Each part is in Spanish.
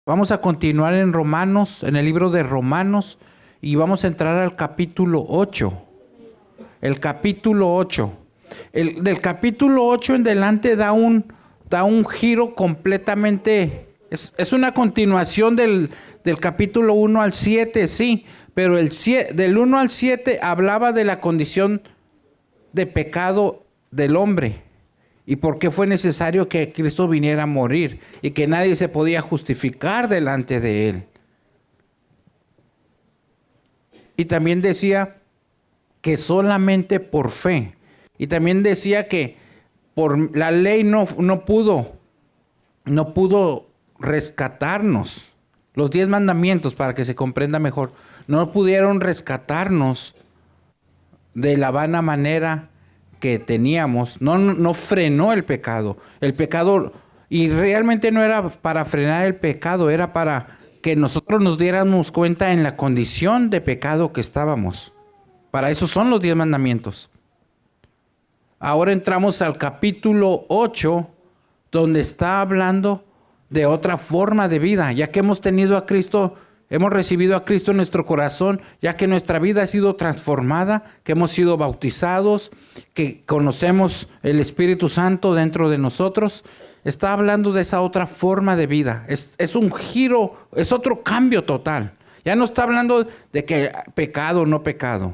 Vamos a continuar en Romanos, en el libro de Romanos, y vamos a entrar al capítulo 8. El capítulo 8. Del capítulo 8 en adelante da un giro completamente. Es una continuación del capítulo 1 al 7, sí, pero del 1 al 7 hablaba de la condición de pecado del hombre. ¿Y por qué fue necesario que Cristo viniera a morir? Y que nadie se podía justificar delante de Él. Y también decía que solamente por fe. Y también decía que por la ley no pudo rescatarnos. Los 10 mandamientos, para que se comprenda mejor, no pudieron rescatarnos de la vana manera que teníamos. No frenó el pecado. El pecado, y realmente no era para frenar el pecado, era para que nosotros nos diéramos cuenta en la condición de pecado que estábamos. Para eso son los 10 mandamientos. Ahora entramos al capítulo 8, donde está hablando de otra forma de vida, ya que hemos tenido a Cristo. Hemos recibido a Cristo en nuestro corazón, ya que nuestra vida ha sido transformada, que hemos sido bautizados, que conocemos el Espíritu Santo dentro de nosotros. Está hablando de esa otra forma de vida. Es un giro, es otro cambio total. Ya no está hablando de que pecado o no pecado.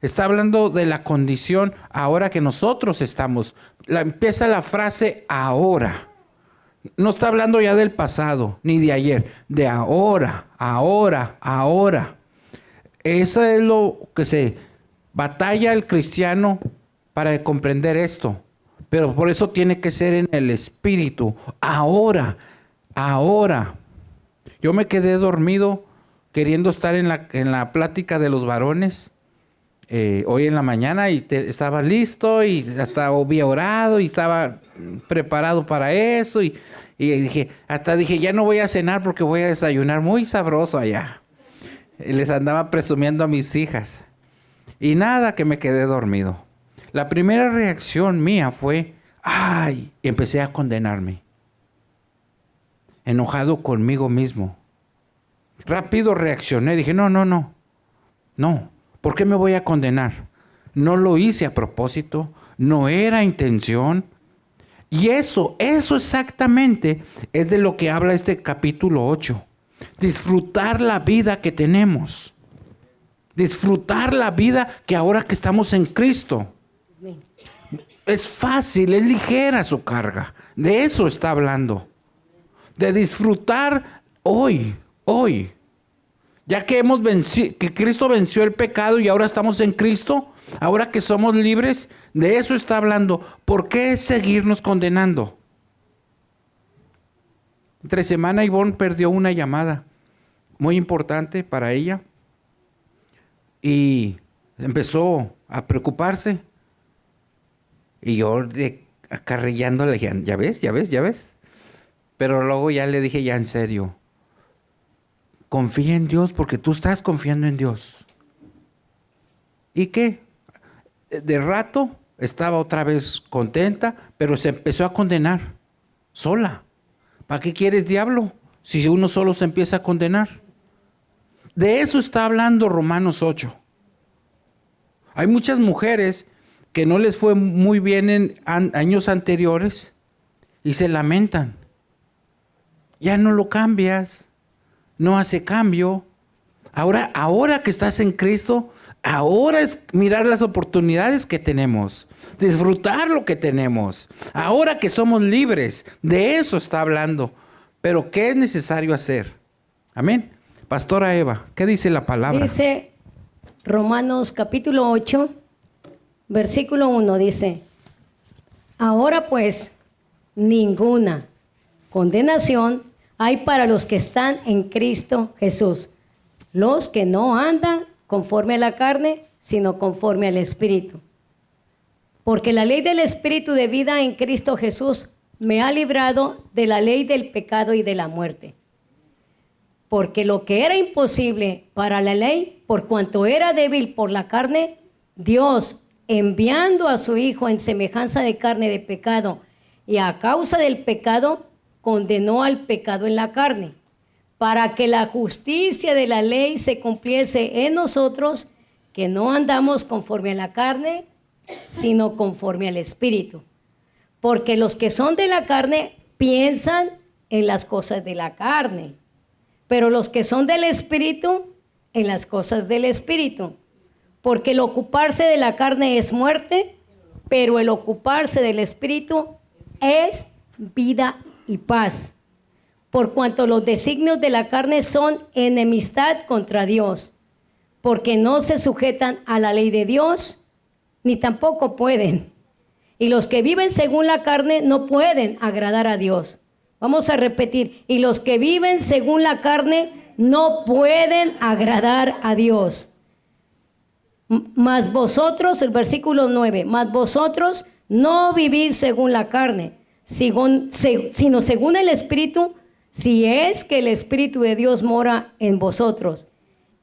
Está hablando de la condición ahora que nosotros estamos. Empieza la frase ahora. No está hablando ya del pasado, ni de ayer, de ahora. Eso es lo que se batalla el cristiano para comprender esto. Pero por eso tiene que ser en el espíritu. Ahora. Yo me quedé dormido queriendo estar en la plática de los varones hoy en la mañana y estaba listo y hasta había orado y estaba preparado para eso y dije, ya no voy a cenar porque voy a desayunar muy sabroso allá. Y les andaba presumiendo a mis hijas. Y nada, que me quedé dormido. La primera reacción mía fue, y empecé a condenarme. Enojado conmigo mismo. Rápido reaccioné, dije, no. ¿Por qué me voy a condenar? No lo hice a propósito, no era intención. Y eso exactamente es de lo que habla este capítulo 8. Disfrutar la vida que tenemos. Disfrutar la vida que ahora que estamos en Cristo. Es fácil, es ligera su carga. De eso está hablando. De disfrutar hoy. Ya que que Cristo venció el pecado y ahora estamos en Cristo, ahora que somos libres, de eso está hablando. ¿Por qué seguirnos condenando? Entre semana Ivonne perdió una llamada muy importante para ella y empezó a preocuparse. Y yo acarrillándole, ya ves. Pero luego ya le dije, ya en serio, confía en Dios porque tú estás confiando en Dios. ¿Y qué? De rato estaba otra vez contenta, pero se empezó a condenar sola. ¿Para qué quieres, diablo? Si uno solo se empieza a condenar. De eso está hablando Romanos 8. Hay muchas mujeres que no les fue muy bien en años anteriores y se lamentan. Ya no lo cambias. No hace cambio. Ahora que estás en Cristo, ahora es mirar las oportunidades que tenemos, disfrutar lo que tenemos. Ahora que somos libres, de eso está hablando. Pero ¿qué es necesario hacer? Amén. Pastora Eva, ¿qué dice la palabra? Dice Romanos capítulo 8, versículo 1, dice: ahora pues, ninguna condenación hay para los que están en Cristo Jesús, los que no andan conforme a la carne, sino conforme al Espíritu. Porque la ley del Espíritu de vida en Cristo Jesús me ha librado de la ley del pecado y de la muerte. Porque lo que era imposible para la ley, por cuanto era débil por la carne, Dios, enviando a su Hijo en semejanza de carne de pecado, y a causa del pecado, condenó al pecado en la carne, para que la justicia de la ley se cumpliese en nosotros, que no andamos conforme a la carne, sino conforme al Espíritu. Porque los que son de la carne piensan en las cosas de la carne, pero los que son del Espíritu, en las cosas del Espíritu. Porque el ocuparse de la carne es muerte, pero el ocuparse del Espíritu es vida y paz. Por cuanto los designios de la carne son enemistad contra Dios, porque no se sujetan a la ley de Dios, ni tampoco pueden. Y los que viven según la carne no pueden agradar a Dios. Vamos a repetir, y los que viven según la carne no pueden agradar a Dios. Mas vosotros, el versículo 9, mas vosotros no vivís según la carne, sino según el Espíritu, si es que el Espíritu de Dios mora en vosotros.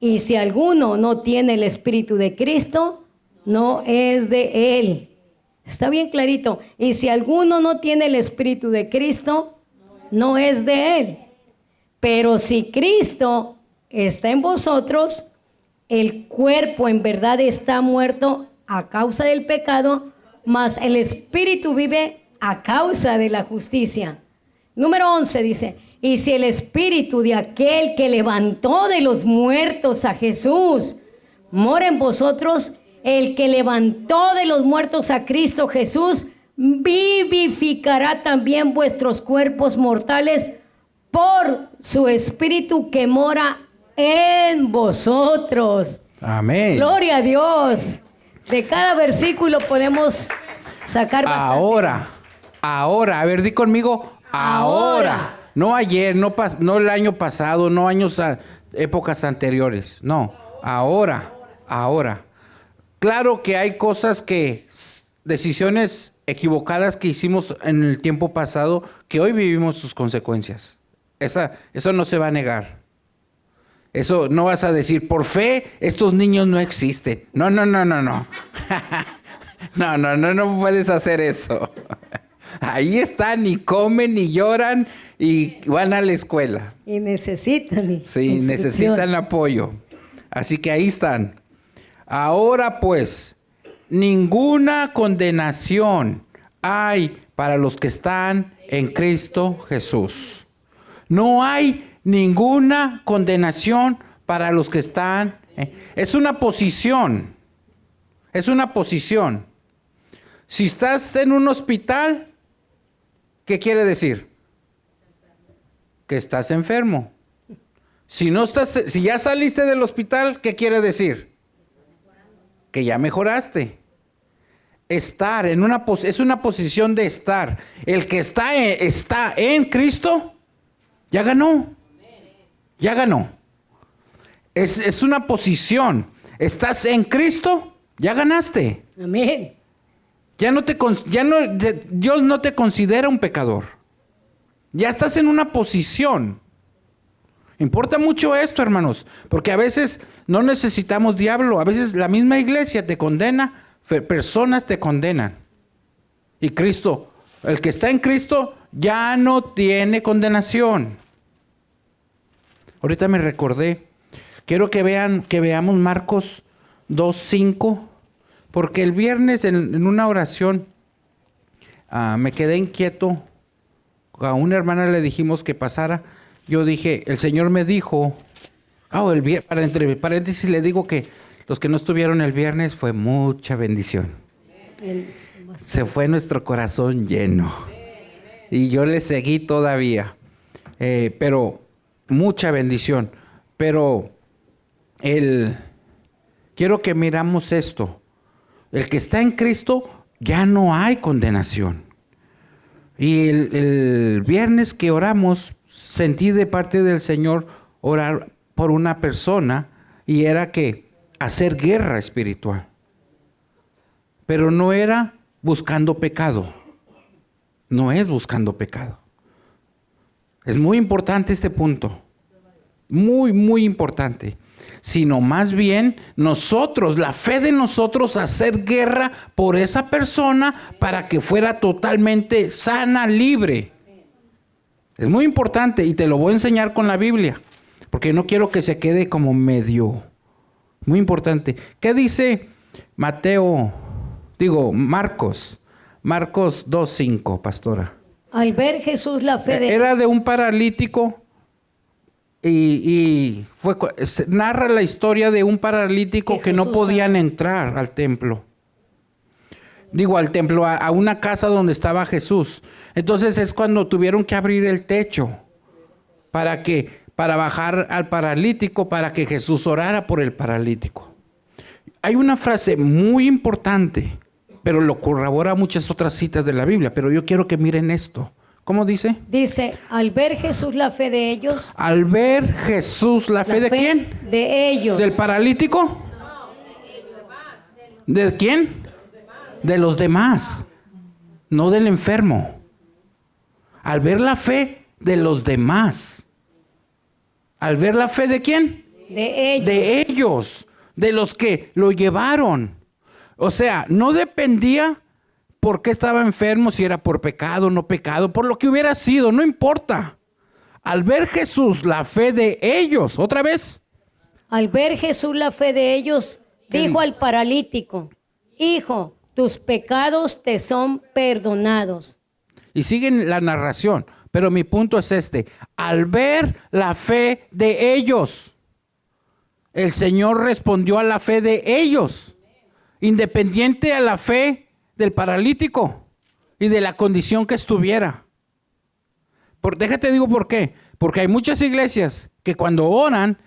Y si alguno no tiene el Espíritu de Cristo, no es de él. Está bien clarito. Y si alguno no tiene el Espíritu de Cristo, no es de él. Pero si Cristo está en vosotros, el cuerpo en verdad está muerto a causa del pecado, mas el Espíritu vive a causa de la justicia. Número 11 dice, y si el Espíritu de aquel que levantó de los muertos a Jesús mora en vosotros, el que levantó de los muertos a Cristo Jesús vivificará también vuestros cuerpos mortales por su Espíritu que mora en vosotros. Amén. Gloria a Dios. De cada versículo podemos sacar bastante. Ahora, a ver, di conmigo, ahora. No ayer, no el año pasado, no épocas anteriores. No, ahora. Claro que hay decisiones equivocadas que hicimos en el tiempo pasado, que hoy vivimos sus consecuencias. Eso no se va a negar. Eso no vas a decir, por fe, estos niños no existen. No. No puedes hacer eso. Ahí están y comen y lloran y van a la escuela. Y necesitan. Sí, necesitan apoyo. Así que ahí están. Ahora pues, ninguna condenación hay para los que están en Cristo Jesús. No hay ninguna condenación para los que están. Es una posición. Si estás en un hospital, ¿qué quiere decir? Que estás enfermo. Si ya saliste del hospital, ¿qué quiere decir? Que ya mejoraste. Estar es una posición de estar. El que está en Cristo, ya ganó. Ya ganó. Es una posición. Estás en Cristo, ya ganaste. Amén. Dios no te considera un pecador. Ya estás en una posición. Importa mucho esto, hermanos, porque a veces no necesitamos diablo. A veces la misma iglesia te condena, personas te condenan. Y Cristo, el que está en Cristo, ya no tiene condenación. Ahorita me recordé. Quiero que veamos Marcos 2:5. Porque el viernes en una oración me quedé inquieto. A una hermana le dijimos que pasara. Yo dije, el Señor me dijo, entre paréntesis le digo que los que no estuvieron el viernes fue mucha bendición. Se fue nuestro corazón lleno. Y yo le seguí todavía. Pero mucha bendición. Pero quiero que miramos esto. El que está en Cristo, ya no hay condenación. Y el viernes que oramos, sentí de parte del Señor orar por una persona, y era que hacer guerra espiritual. Pero no era buscando pecado. No es buscando pecado. Es muy importante este punto. Muy, muy importante. Sino más bien la fe de nosotros, hacer guerra por esa persona para que fuera totalmente sana, libre. Es muy importante y te lo voy a enseñar con la Biblia, porque no quiero que se quede como medio. Muy importante. ¿Qué dice Marcos? Marcos 2:5, pastora. Al ver Jesús la fe de Era de un paralítico y narra la historia de un paralítico que no podían entrar al templo. Al templo, a una casa donde estaba Jesús. Entonces es cuando tuvieron que abrir el techo para bajar al paralítico, para que Jesús orara por el paralítico. Hay una frase muy importante, pero lo corrobora muchas otras citas de la Biblia, pero yo quiero que miren esto. ¿Cómo dice? Dice, al ver Jesús la fe de ellos. Al ver Jesús la fe de quién? De ellos. ¿Del paralítico? ¿De quién? De los demás, no del enfermo. Al ver la fe de los demás. ¿Al ver la fe de quién? De ellos. De ellos, de los que lo llevaron. O sea, no dependía por qué estaba enfermo, si era por pecado o no pecado, por lo que hubiera sido, no importa. Al ver Jesús la fe de ellos, otra vez. Al ver Jesús la fe de ellos, dijo al paralítico, hijo, tus pecados te son perdonados. Y siguen la narración, pero mi punto es este. Al ver la fe de ellos, el Señor respondió a la fe de ellos, independiente a la fe del paralítico y de la condición que estuviera. Déjate digo por qué. Porque hay muchas iglesias que cuando oran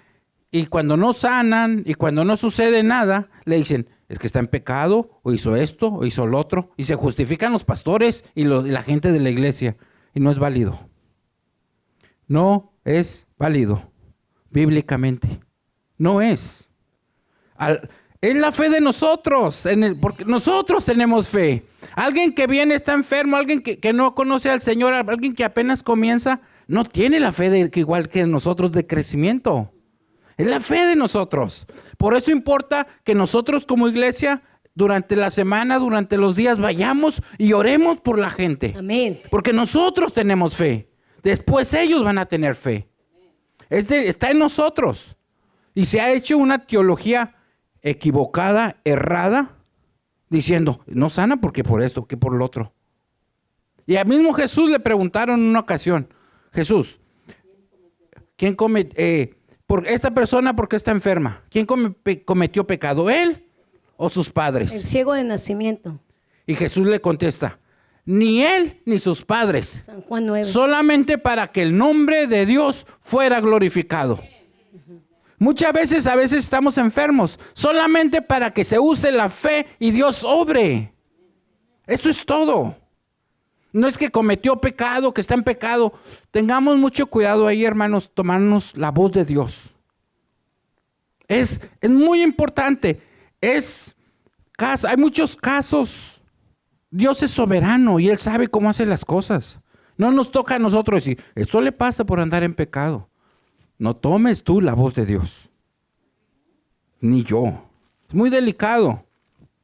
y cuando no sanan y cuando no sucede nada, le dicen, es que está en pecado, o hizo esto, o hizo lo otro. Y se justifican los pastores y la gente de la iglesia. Y no es válido. No es válido. Bíblicamente. No es. Es la fe de nosotros. Porque nosotros tenemos fe. Alguien que viene está enfermo, alguien que no conoce al Señor, alguien que apenas comienza, no tiene la fe igual que nosotros de crecimiento. Es la fe de nosotros. Por eso importa que nosotros como iglesia, durante la semana, durante los días, vayamos y oremos por la gente. Amén. Porque nosotros tenemos fe. Después ellos van a tener fe. Está en nosotros. Y se ha hecho una teología equivocada, errada, diciendo, no sana porque por esto, que por lo otro. Y al mismo Jesús le preguntaron en una ocasión, Jesús, ¿quién por esta persona, ¿por qué está enferma? ¿Quién cometió pecado? ¿Él o sus padres? El ciego de nacimiento. Y Jesús le contesta, ni él ni sus padres. San Juan 9. Solamente para que el nombre de Dios fuera glorificado. Muchas veces, a veces estamos enfermos, solamente para que se use la fe y Dios obre. Eso es todo. No es que cometió pecado, que está en pecado. Tengamos mucho cuidado ahí, hermanos, tomarnos la voz de Dios. Es muy importante. Hay muchos casos. Dios es soberano y Él sabe cómo hace las cosas. No nos toca a nosotros decir, esto le pasa por andar en pecado. No tomes tú la voz de Dios. Ni yo. Es muy delicado.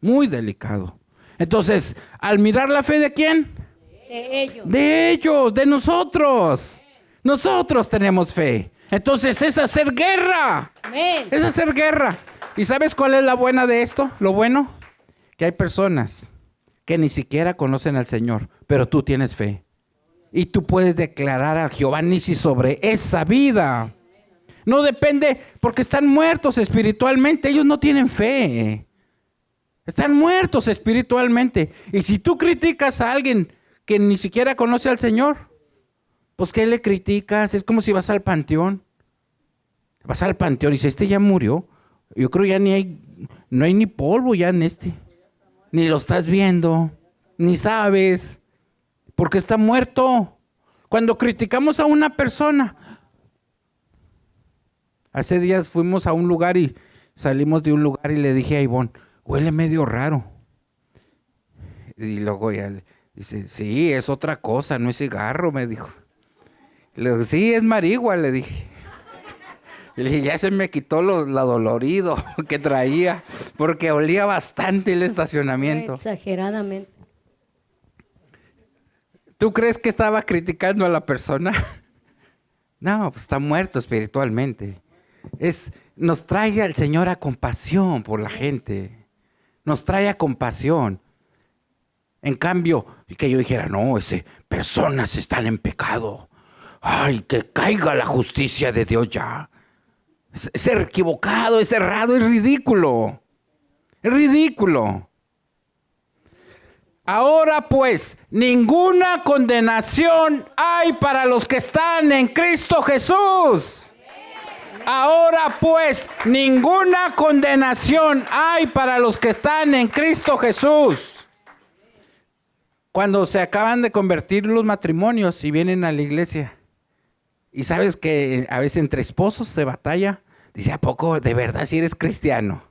Muy delicado. Entonces, al mirar la fe de quién? De ellos. De ellos, de nosotros. Nosotros tenemos fe. Entonces es hacer guerra. Amén. Es hacer guerra. ¿Y sabes cuál es la buena de esto? Lo bueno, que hay personas que ni siquiera conocen al Señor, pero tú tienes fe. Y tú puedes declarar a Jehová Nisi sobre esa vida. No depende, porque están muertos espiritualmente. Ellos no tienen fe. Están muertos espiritualmente. Y si tú criticas a alguien que ni siquiera conoce al Señor, pues ¿qué le criticas? Es como si vas al panteón. Vas al panteón y dices, este ya murió. Yo creo ya no hay ni polvo ya en este. Ni lo estás viendo, ni sabes, porque está muerto. Cuando criticamos a una persona, hace días fuimos a un lugar y salimos de un lugar y le dije a Ivonne, huele medio raro. Y luego ya dice, sí, es otra cosa, no es cigarro, me dijo. Le digo, sí, es marihuana, le dije. Y le dije, ya se me quitó lo dolorido que traía, porque olía bastante el estacionamiento. Exageradamente. ¿Tú crees que estaba criticando a la persona? No, pues está muerto espiritualmente. Nos trae al Señor a compasión por la gente. Nos trae a compasión. En cambio, que yo dijera, no, personas están en pecado. Ay, que caiga la justicia de Dios ya. Es equivocado, es errado, es ridículo. Es ridículo. Ahora pues, ninguna condenación hay para los que están en Cristo Jesús. Ahora pues, ninguna condenación hay para los que están en Cristo Jesús. Cuando se acaban de convertir los matrimonios y vienen a la iglesia, y sabes que a veces entre esposos se batalla, dice, ¿a poco de verdad si eres cristiano?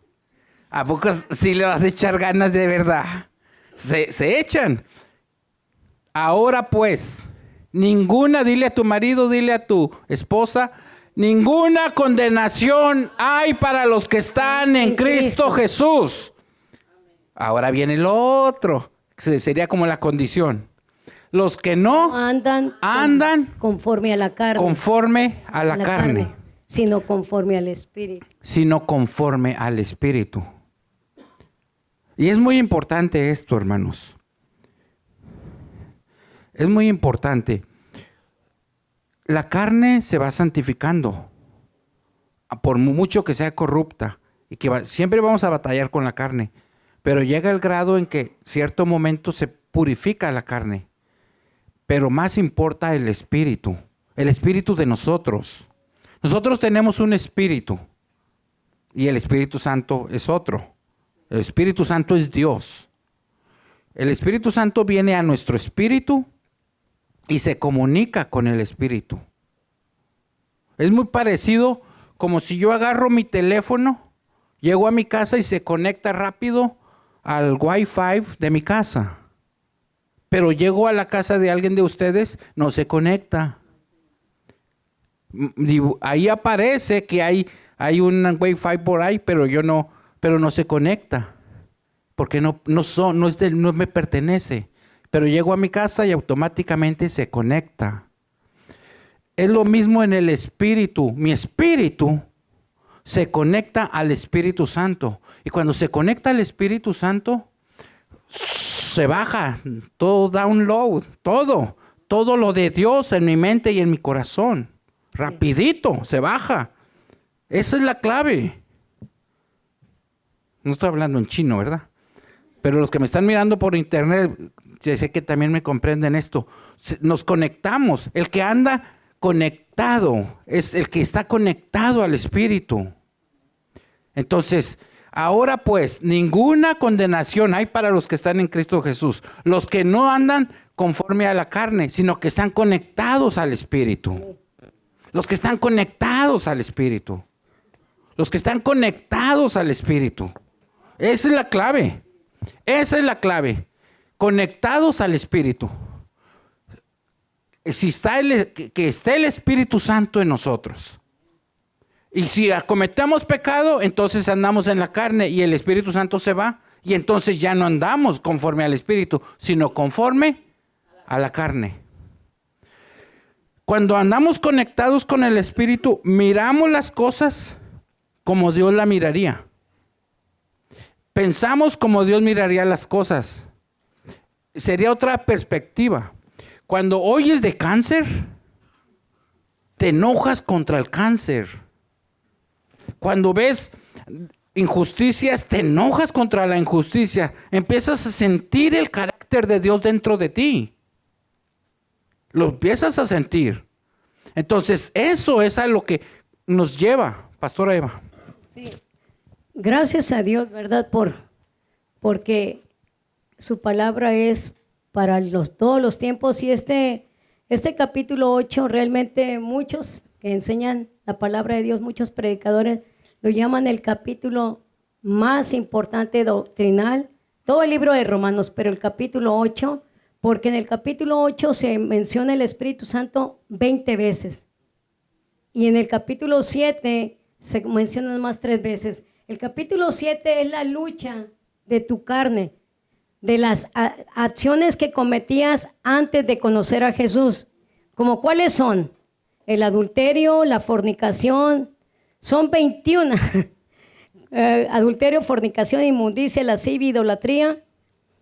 ¿A poco si le vas a echar ganas de verdad? Se echan. Ahora pues, dile a tu marido, dile a tu esposa, ninguna condenación hay para los que están en Cristo Jesús. Ahora viene el otro, sería como la condición. Los que no andan conforme a la carne. Conforme a la carne. Sino conforme al Espíritu. Sino conforme al Espíritu. Y es muy importante esto, hermanos. Es muy importante. La carne se va santificando, por mucho que sea corrupta, y que siempre vamos a batallar con la carne, pero llega el grado en que cierto momento se purifica la carne, pero más importa el espíritu de nosotros. Nosotros tenemos un espíritu, y el Espíritu Santo es otro. El Espíritu Santo es Dios. El Espíritu Santo viene a nuestro espíritu y se comunica con el espíritu. Es muy parecido como si yo agarro mi teléfono, llego a mi casa y se conecta rápido al Wi-Fi de mi casa. Pero llego a la casa de alguien de ustedes, no se conecta. Ahí aparece que hay un Wi-Fi por ahí, pero no se conecta. Porque no me pertenece. Pero llego a mi casa y automáticamente se conecta. Es lo mismo en el espíritu. Mi espíritu se conecta al Espíritu Santo. Y cuando se conecta al Espíritu Santo, se baja todo download, todo lo de Dios en mi mente y en mi corazón. Rapidito, se baja. Esa es la clave. No estoy hablando en chino, ¿verdad? Pero los que me están mirando por internet, yo sé que también me comprenden esto. Nos conectamos. El que anda conectado es el que está conectado al Espíritu. Entonces, ahora pues, ninguna condenación hay para los que están en Cristo Jesús. Los que no andan conforme a la carne, sino que están conectados al Espíritu. Los que están conectados al Espíritu. Los que están conectados al Espíritu. Esa es la clave. Esa es la clave. Conectados al Espíritu. Si está que esté el Espíritu Santo en nosotros. Y si cometemos pecado, entonces andamos en la carne y el Espíritu Santo se va. Y entonces ya no andamos conforme al Espíritu, sino conforme a la carne. Cuando andamos conectados con el Espíritu, miramos las cosas como Dios la miraría. Pensamos como Dios miraría las cosas. Sería otra perspectiva. Cuando oyes de cáncer, te enojas contra el cáncer. Cuando ves injusticias, te enojas contra la injusticia. Empiezas a sentir el carácter de Dios dentro de ti. Lo empiezas a sentir. Entonces, eso es a lo que nos lleva, Pastora Eva. Sí. Gracias a Dios, ¿verdad? Porque su palabra es para todos los tiempos. Y este capítulo 8, realmente muchos que enseñan la palabra de Dios, muchos predicadores, lo llaman el capítulo más importante doctrinal. Todo el libro de Romanos, pero el capítulo 8, porque en el capítulo 8 se menciona el Espíritu Santo 20 veces. Y en el capítulo 7 se menciona más 3 veces. El capítulo 7 es la lucha de tu carne, de las acciones que cometías antes de conocer a Jesús. ¿Como cuáles son? el adulterio, la fornicación, son 21. Adulterio, fornicación, inmundicia, lascivia, idolatría.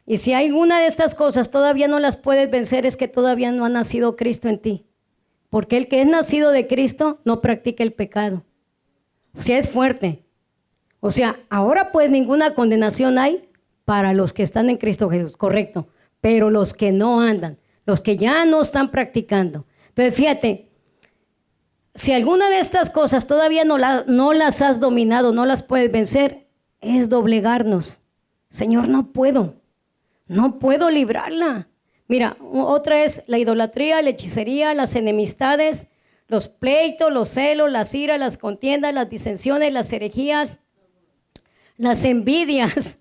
Y si hay una de estas cosas todavía no las puedes vencer, es que todavía no ha nacido Cristo en ti. Porque el que es nacido de Cristo no practica el pecado. O sea, es fuerte. O sea, ahora pues ninguna condenación hay para los que están en Cristo Jesús, correcto. Pero los que no andan, los que ya no están practicando. Entonces, fíjate, si alguna de estas cosas todavía no las has dominado, no las puedes vencer, es doblegarnos. Señor, no puedo librarla. Mira, otra es la idolatría, la hechicería, las enemistades, los pleitos, los celos, las iras, las contiendas, las disensiones, las herejías, las envidias,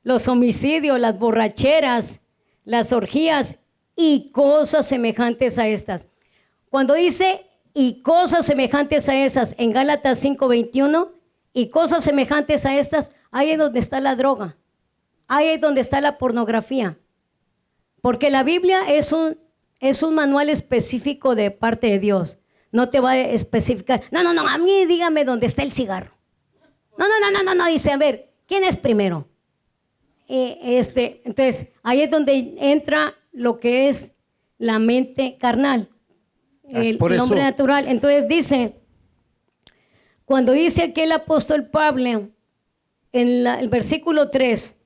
los homicidios, las borracheras, las orgías y cosas semejantes a estas. Cuando dice y cosas semejantes a esas en Gálatas 5:21, y cosas semejantes a estas, ahí es donde está la droga, ahí es donde está la pornografía. Porque la Biblia es un manual específico de parte de Dios. No te va a especificar. No, a mí dígame dónde está el cigarro. No, dice, a ver, ¿quién es primero? Entonces, ahí es donde entra lo que es la mente carnal, el hombre natural. Entonces dice, cuando dice aquí el apóstol Pablo, en el versículo 3,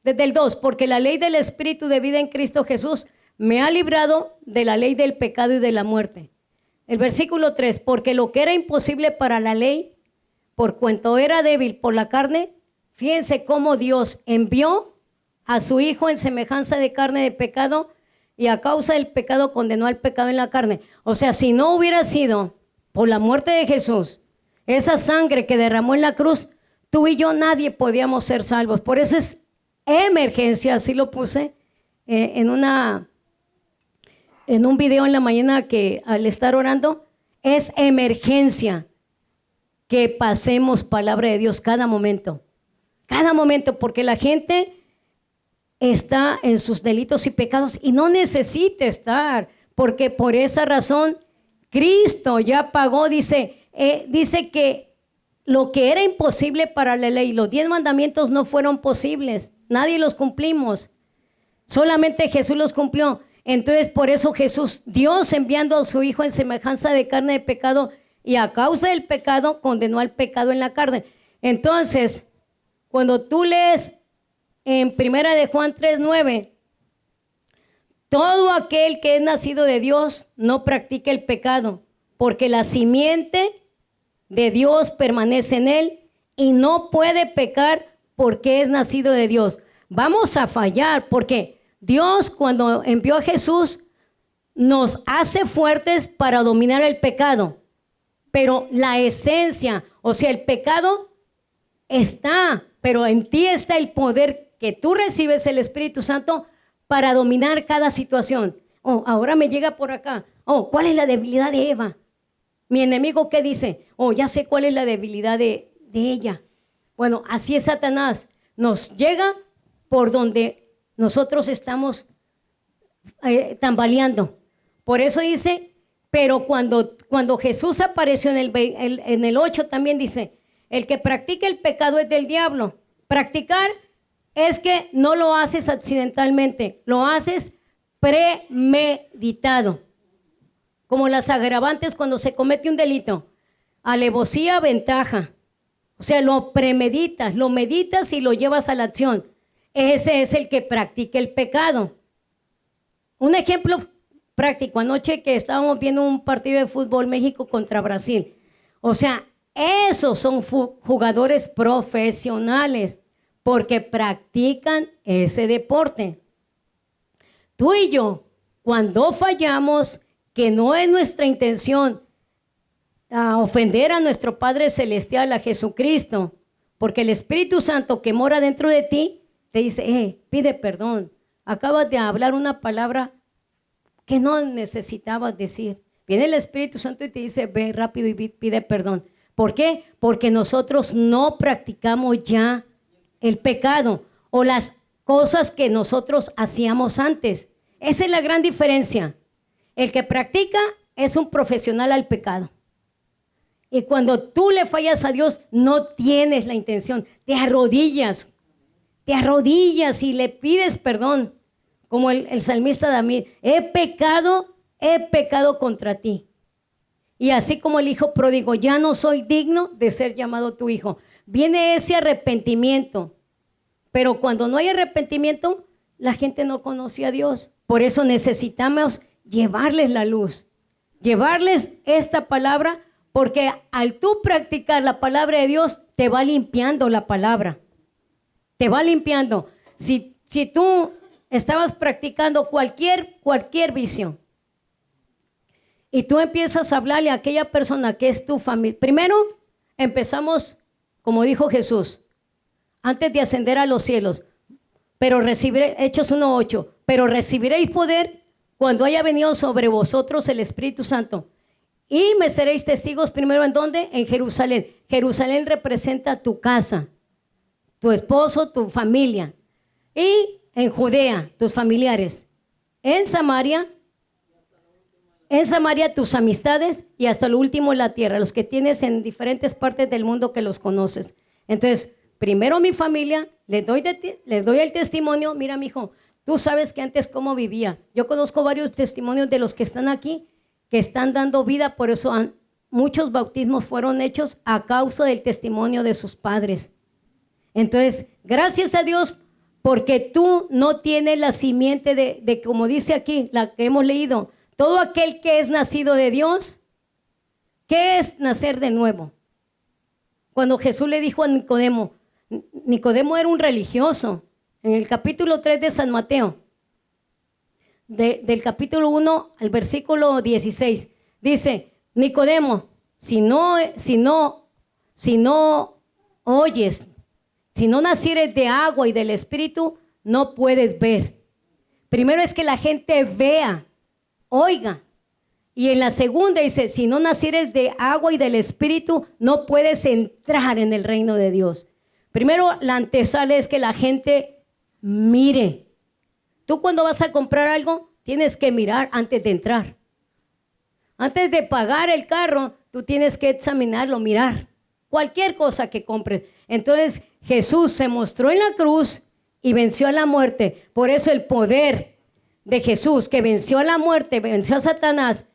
desde el 2, porque la ley del Espíritu de vida en Cristo Jesús me ha librado de la ley del pecado y de la muerte. El versículo 3, porque lo que era imposible para la ley, por cuanto era débil por la carne, fíjense cómo Dios envió a su Hijo en semejanza de carne de pecado y a causa del pecado condenó al pecado en la carne. O sea, si no hubiera sido por la muerte de Jesús, esa sangre que derramó en la cruz, tú y yo nadie podíamos ser salvos. Por eso es emergencia, así lo puse en un video en la mañana, que al estar orando, es emergencia que pasemos palabra de Dios cada momento, porque la gente está en sus delitos y pecados y no necesita estar, porque por esa razón Cristo ya pagó. Dice que lo que era imposible para la ley, los 10 mandamientos no fueron posibles, nadie los cumplimos, solamente Jesús los cumplió. Entonces por eso Jesús, Dios enviando a su Hijo en semejanza de carne de pecado y a causa del pecado condenó al pecado en la carne. Entonces, cuando tú lees en 1 de Juan 3:9, todo aquel que es nacido de Dios no practica el pecado, porque la simiente de Dios permanece en él y no puede pecar porque es nacido de Dios. Vamos a fallar porque Dios, cuando envió a Jesús, nos hace fuertes para dominar el pecado, pero la esencia, o sea, el pecado está, pero en ti está el poder que tú recibes, el Espíritu Santo, para dominar cada situación. Oh, ahora me llega por acá. Oh, ¿cuál es la debilidad de Eva? Mi enemigo, ¿qué dice? Oh, ya sé cuál es la debilidad de ella. Bueno, así es Satanás. Nos llega por donde nosotros estamos tambaleando. Por eso dice, pero cuando Jesús apareció en el 8 también dice, el que practica el pecado es del diablo. Practicar es que no lo haces accidentalmente, lo haces premeditado. Como las agravantes cuando se comete un delito. Alevosía, ventaja. O sea, lo premeditas, lo meditas y lo llevas a la acción. Ese es el que practica el pecado. Un ejemplo práctico, anoche que estábamos viendo un partido de fútbol, México contra Brasil. O sea, esos son jugadores profesionales porque practican ese deporte. Tú y yo, cuando fallamos, que no es nuestra intención ofender a nuestro Padre Celestial, a Jesucristo, porque el Espíritu Santo que mora dentro de ti, te dice, pide perdón. Acabas de hablar una palabra que no necesitabas decir. Viene el Espíritu Santo y te dice, ve rápido y pide perdón. ¿Por qué? Porque nosotros no practicamos ya el pecado o las cosas que nosotros hacíamos antes. Esa es la gran diferencia. El que practica es un profesional al pecado. Y cuando tú le fallas a Dios, no tienes la intención. Te arrodillas y le pides perdón. Como el salmista David, he pecado contra ti. Y así como el hijo pródigo, ya no soy digno de ser llamado tu hijo. Viene ese arrepentimiento. Pero cuando no hay arrepentimiento, la gente no conoce a Dios. Por eso necesitamos llevarles la luz, llevarles esta palabra, porque al tú practicar la palabra de Dios, te va limpiando la palabra. Te va limpiando. Si tú estabas practicando cualquier vicio y tú empiezas a hablarle a aquella persona que es tu familia. Primero empezamos, como dijo Jesús, antes de ascender a los cielos, pero recibiréis, Hechos 1:8, pero recibiréis poder cuando haya venido sobre vosotros el Espíritu Santo. Y me seréis testigos primero, ¿en dónde? En Jerusalén. Jerusalén representa tu casa, tu esposo, tu familia. Y en Judea, tus familiares. En Samaria tus amistades, y hasta lo último la tierra, los que tienes en diferentes partes del mundo que los conoces. Entonces, primero mi familia, les doy el testimonio. Mira, mijo, tú sabes que antes cómo vivía. Yo conozco varios testimonios de los que están aquí, que están dando vida, por eso muchos bautismos fueron hechos a causa del testimonio de sus padres. Entonces, gracias a Dios, porque tú no tienes la simiente de como dice aquí, la que hemos leído, todo aquel que es nacido de Dios. ¿Qué es nacer de nuevo? Cuando Jesús le dijo a Nicodemo, Nicodemo era un religioso, en el capítulo 3 de San Mateo, del capítulo 1 al versículo 16, dice, Nicodemo, si no oyes, si no nacieres de agua y del Espíritu, no puedes ver. Primero es que la gente vea, oiga. Y en la segunda dice, si no nacieres de agua y del Espíritu, no puedes entrar en el reino de Dios. Primero, la antesala es que la gente mire. Tú cuando vas a comprar algo, tienes que mirar antes de entrar. Antes de pagar el carro, tú tienes que examinarlo, mirar. Cualquier cosa que compres. Entonces, Jesús se mostró en la cruz y venció a la muerte. Por eso el poder de Jesús, que venció a la muerte, venció a Satanás,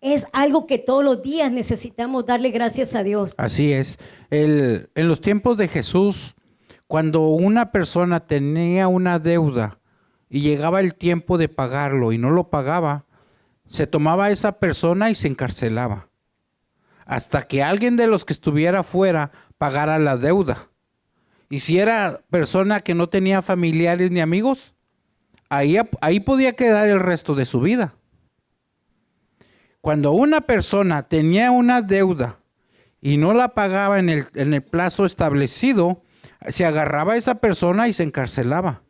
es algo que todos los días necesitamos darle gracias a Dios. Así es. En los tiempos de Jesús, cuando una persona tenía una deuda y llegaba el tiempo de pagarlo y no lo pagaba, se tomaba a esa persona y se encarcelaba hasta que alguien de los que estuviera afuera pagara la deuda. Y si era persona que no tenía familiares ni amigos, ahí podía quedar el resto de su vida. Cuando una persona tenía una deuda y no la pagaba en el plazo establecido, se agarraba a esa persona y se encarcelaba.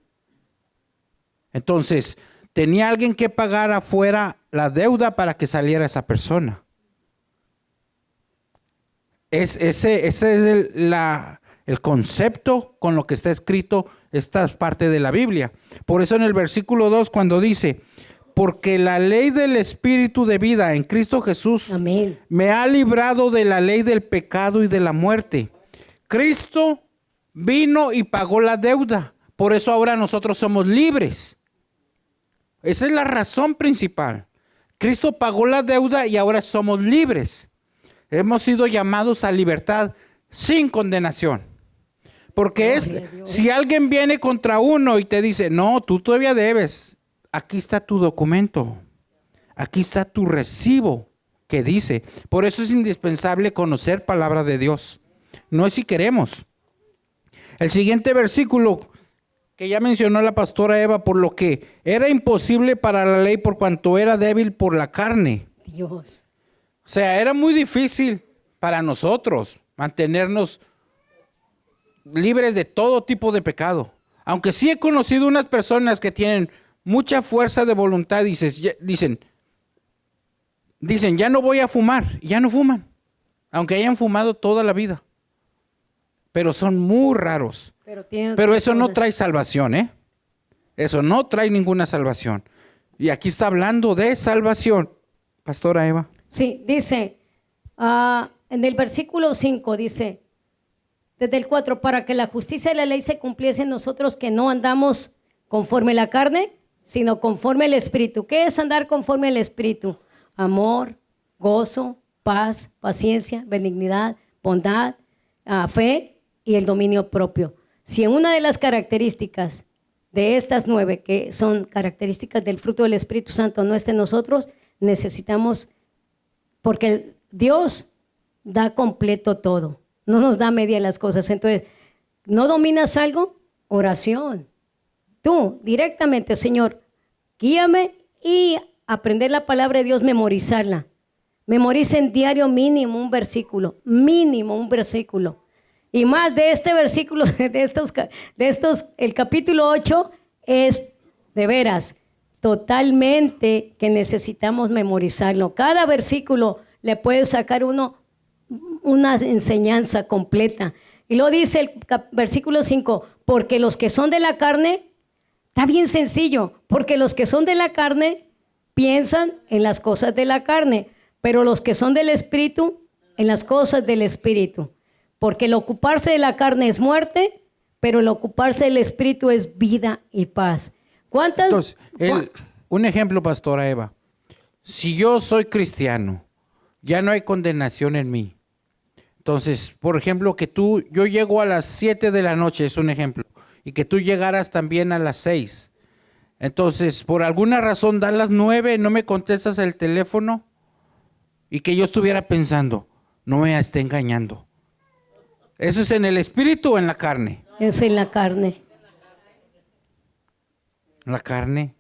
Entonces, tenía alguien que pagar afuera la deuda para que saliera esa persona. Ese es el concepto con lo que está escrito esta parte de la Biblia. Por eso en el versículo 2, cuando dice, porque la ley del Espíritu de vida en Cristo Jesús Amén. Me ha librado de la ley del pecado y de la muerte. Cristo vino y pagó la deuda. Por eso ahora nosotros somos libres. Esa es la razón principal. Cristo pagó la deuda y ahora somos libres. Hemos sido llamados a libertad sin condenación. Porque si alguien viene contra uno y te dice, no, tú todavía debes, aquí está tu documento, aquí está tu recibo que dice. Por eso es indispensable conocer palabra de Dios. No es si queremos. El siguiente versículo que ya mencionó la pastora Eva, por lo que era imposible para la ley por cuanto era débil por la carne. Dios. O sea, era muy difícil para nosotros mantenernos libres de todo tipo de pecado. Aunque sí he conocido unas personas que tienen mucha fuerza de voluntad, dicen, ya no voy a fumar, y ya no fuman, aunque hayan fumado toda la vida. Pero son muy raros. Pero eso no trae salvación, ¿eh? Eso no trae ninguna salvación. Y aquí está hablando de salvación. Pastora Eva. Sí, dice, en el versículo 5 dice, desde el 4, para que la justicia de la ley se cumpliese en nosotros que no andamos conforme a la carne, sino conforme al Espíritu. ¿Qué es andar conforme al Espíritu? Amor, gozo, paz, paciencia, benignidad, bondad, fe y el dominio propio. Si en una de las características de estas 9, que son características del fruto del Espíritu Santo, no está en nosotros, necesitamos, porque Dios da completo todo, no nos da media las cosas. Entonces, ¿no dominas algo? Oración. Tú, directamente, Señor, guíame y aprender la palabra de Dios, memorizarla. Memoricen diario mínimo un versículo. Y más de este versículo, de estos, el capítulo 8 es de veras, totalmente que necesitamos memorizarlo. Cada versículo le puede sacar uno una enseñanza completa. Y lo dice el versículo 5, porque los que son de la carne, está bien sencillo, porque los que son de la carne piensan en las cosas de la carne, pero los que son del Espíritu, en las cosas del Espíritu. Porque el ocuparse de la carne es muerte, pero el ocuparse del Espíritu es vida y paz. Entonces, un ejemplo, Pastora Eva. Si yo soy cristiano, ya no hay condenación en mí. Entonces, por ejemplo, yo llego a las 7 de la noche, es un ejemplo, y que tú llegaras también a las 6. Entonces, por alguna razón, dan las 9, no me contestas el teléfono, y que yo estuviera pensando, no me esté engañando. ¿Eso es en el espíritu o en la carne? Es en la carne. La carne.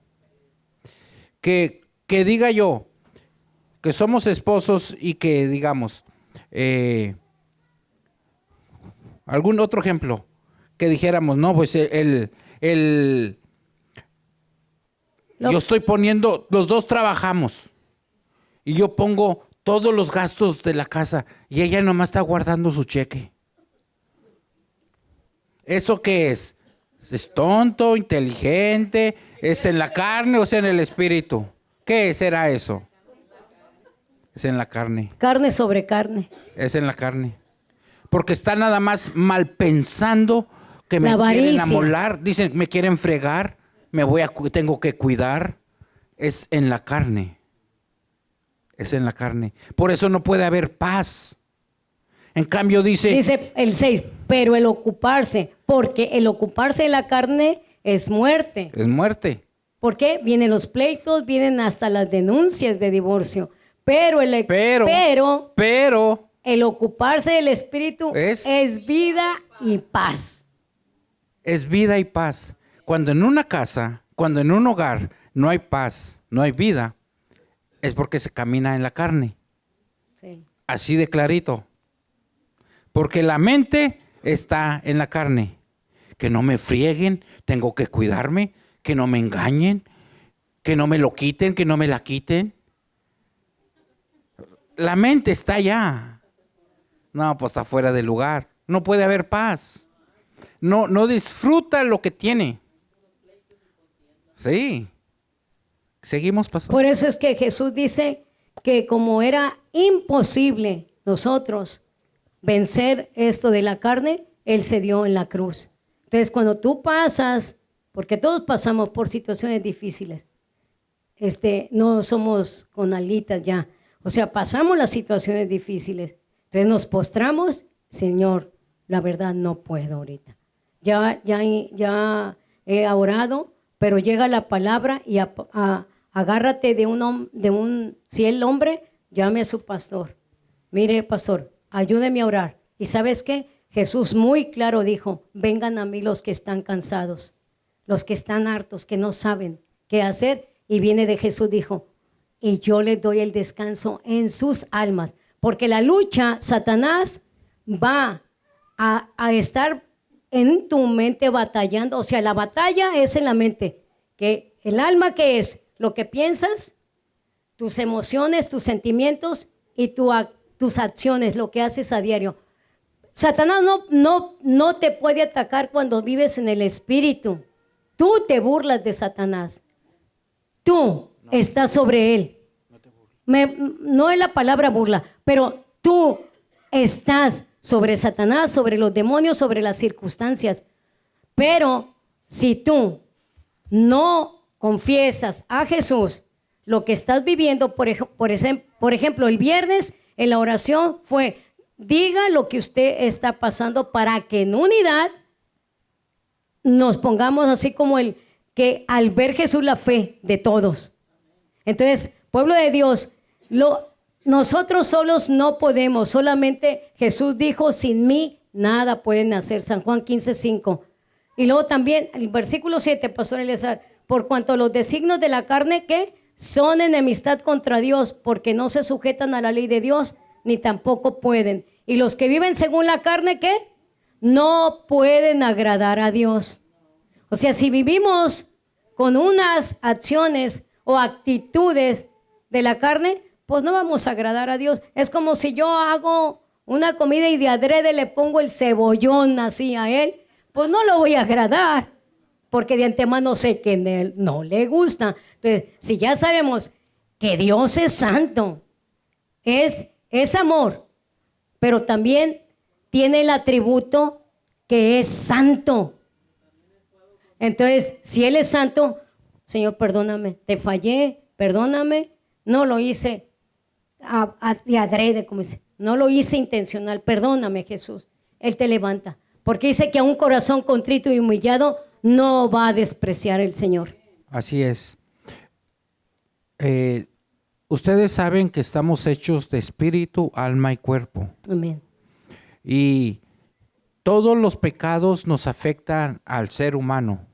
Que diga yo que somos esposos y que digamos, algún otro ejemplo, que dijéramos, no, pues yo estoy poniendo, los dos trabajamos y yo pongo todos los gastos de la casa y ella nomás está guardando su cheque. ¿Eso qué es? ¿Es tonto, inteligente? ¿Es en la carne o es en el espíritu? ¿Qué será eso? Es en la carne. Carne sobre carne. Es en la carne. Porque está nada más mal pensando que me quieren amolar. Dicen, me quieren fregar, tengo que cuidar. Es en la carne. Es en la carne. Por eso no puede haber paz. En cambio dice el 6, pero el ocuparse, porque el ocuparse de la carne es muerte. Es muerte. ¿Por qué? Vienen los pleitos, vienen hasta las denuncias de divorcio. Pero el ocuparse del Espíritu es vida y paz. Es vida y paz. Cuando en una casa, cuando en un hogar no hay paz, no hay vida, es porque se camina en la carne. Sí. Así de clarito. Porque la mente está en la carne. Que no me frieguen, tengo que cuidarme, que no me engañen, que no me lo quiten, que no me la quiten. La mente está allá. No, pues está fuera de lugar. No puede haber paz. No disfruta lo que tiene. Sí. Seguimos, pastor. Por eso es que Jesús dice que como era imposible nosotros vencer esto de la carne, Él se dio en la cruz. Entonces, cuando tú pasas, porque todos pasamos por situaciones difíciles, no somos con alitas ya. O sea, pasamos las situaciones difíciles. Entonces nos postramos, Señor, la verdad no puedo ahorita. Ya he orado, pero llega la palabra y agárrate si el hombre, llame a su pastor. Mire, pastor, ayúdeme a orar. ¿Y sabes qué? Jesús muy claro dijo, vengan a mí los que están cansados, los que están hartos, que no saben qué hacer. Y viene de Jesús, dijo, y yo les doy el descanso en sus almas. Porque la lucha, Satanás va a estar en tu mente batallando. O sea, la batalla es en la mente. Que el alma, ¿qué es? Lo que piensas, tus emociones, tus sentimientos y tus acciones, lo que haces a diario. Satanás no te puede atacar cuando vives en el espíritu. Tú te burlas de Satanás. Tú estás sobre él. no es la palabra burla, pero tú estás sobre Satanás, sobre los demonios, sobre las circunstancias. Pero si tú no confiesas a Jesús lo que estás viviendo, por ejemplo, el viernes en la oración fue, diga lo que usted está pasando para que en unidad nos pongamos así como el que al ver Jesús la fe de todos. Entonces, pueblo de Dios, nosotros solos no podemos, solamente Jesús dijo, sin mí nada pueden hacer, San Juan 15:5. Y luego también el versículo 7, pastor Eleazar, por cuanto los designios de la carne que son enemistad contra Dios, porque no se sujetan a la ley de Dios, ni tampoco pueden. Y los que viven según la carne, ¿qué? No pueden agradar a Dios. O sea, si vivimos con unas acciones o actitudes de la carne, pues no vamos a agradar a Dios. Es como si yo hago una comida y de adrede le pongo el cebollón así a él, pues no lo voy a agradar, porque de antemano sé que él no le gusta. Entonces, si ya sabemos que Dios es santo, es amor, pero también tiene el atributo que es santo. Entonces, si Él es santo, Señor, perdóname, te fallé, perdóname, no lo hice de adrede, como dice, no lo hice intencional, perdóname, Jesús. Él te levanta, porque dice que a un corazón contrito y humillado no va a despreciar el Señor. Así es. Ustedes saben que estamos hechos de espíritu, alma y cuerpo. Amén. Y todos los pecados nos afectan al ser humano.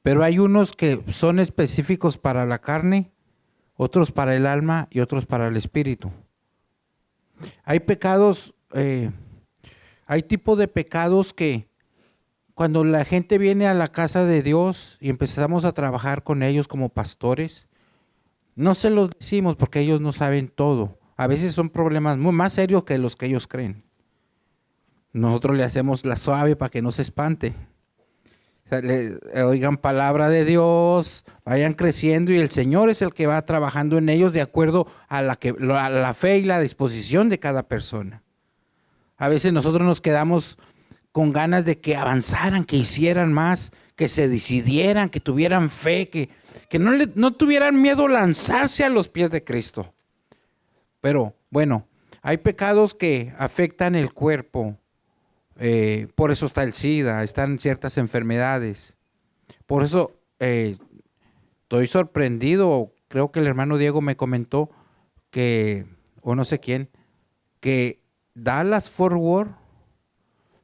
Pero hay unos que son específicos para la carne, otros para el alma y otros para el espíritu. Hay pecados, hay tipo de pecados que cuando la gente viene a la casa de Dios y empezamos a trabajar con ellos como pastores, no se los decimos porque ellos no saben todo. A veces son problemas muy más serios que los que ellos creen. Nosotros le hacemos la suave para que no se espante. O sea, oigan palabra de Dios, vayan creciendo y el Señor es el que va trabajando en ellos de acuerdo a la fe y la disposición de cada persona. A veces nosotros nos quedamos con ganas de que avanzaran, que hicieran más, que se decidieran, que tuvieran fe, que no tuvieran miedo a lanzarse a los pies de Cristo. Pero bueno, hay pecados que afectan el cuerpo. Por eso está el SIDA, están ciertas enfermedades. Por eso estoy sorprendido, creo que el hermano Diego me comentó que, o no sé quién, que Dallas-Fort Worth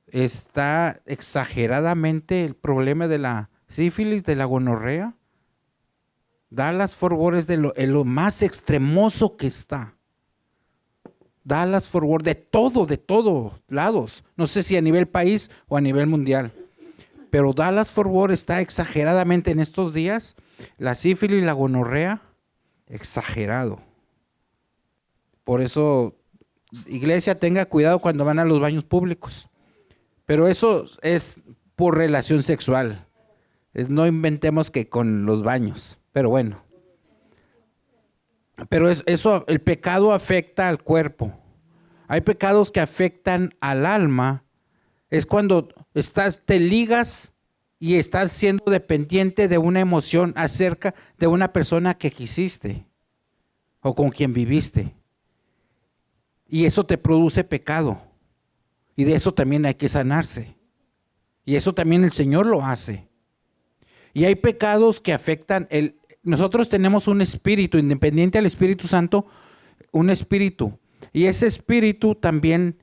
está exageradamente el problema de la sífilis, de la gonorrea. Dallas-Fort Worth es de lo más extremoso que está. Dallas-Fort Worth, de todos lados. No sé si a nivel país o a nivel mundial. Pero Dallas-Fort Worth está exageradamente en estos días. La sífilis y la gonorrea, exagerado. Por eso, iglesia, tenga cuidado cuando van a los baños públicos. Pero eso es por relación sexual. No inventemos que con los baños. Pero bueno. Pero eso, el pecado afecta al cuerpo. Hay pecados que afectan al alma. Es cuando te ligas y estás siendo dependiente de una emoción acerca de una persona que quisiste o con quien viviste. Y eso te produce pecado. Y de eso también hay que sanarse. Y eso también el Señor lo hace. Y hay pecados que afectan nosotros tenemos un espíritu, independiente al Espíritu Santo, un espíritu. Y ese espíritu también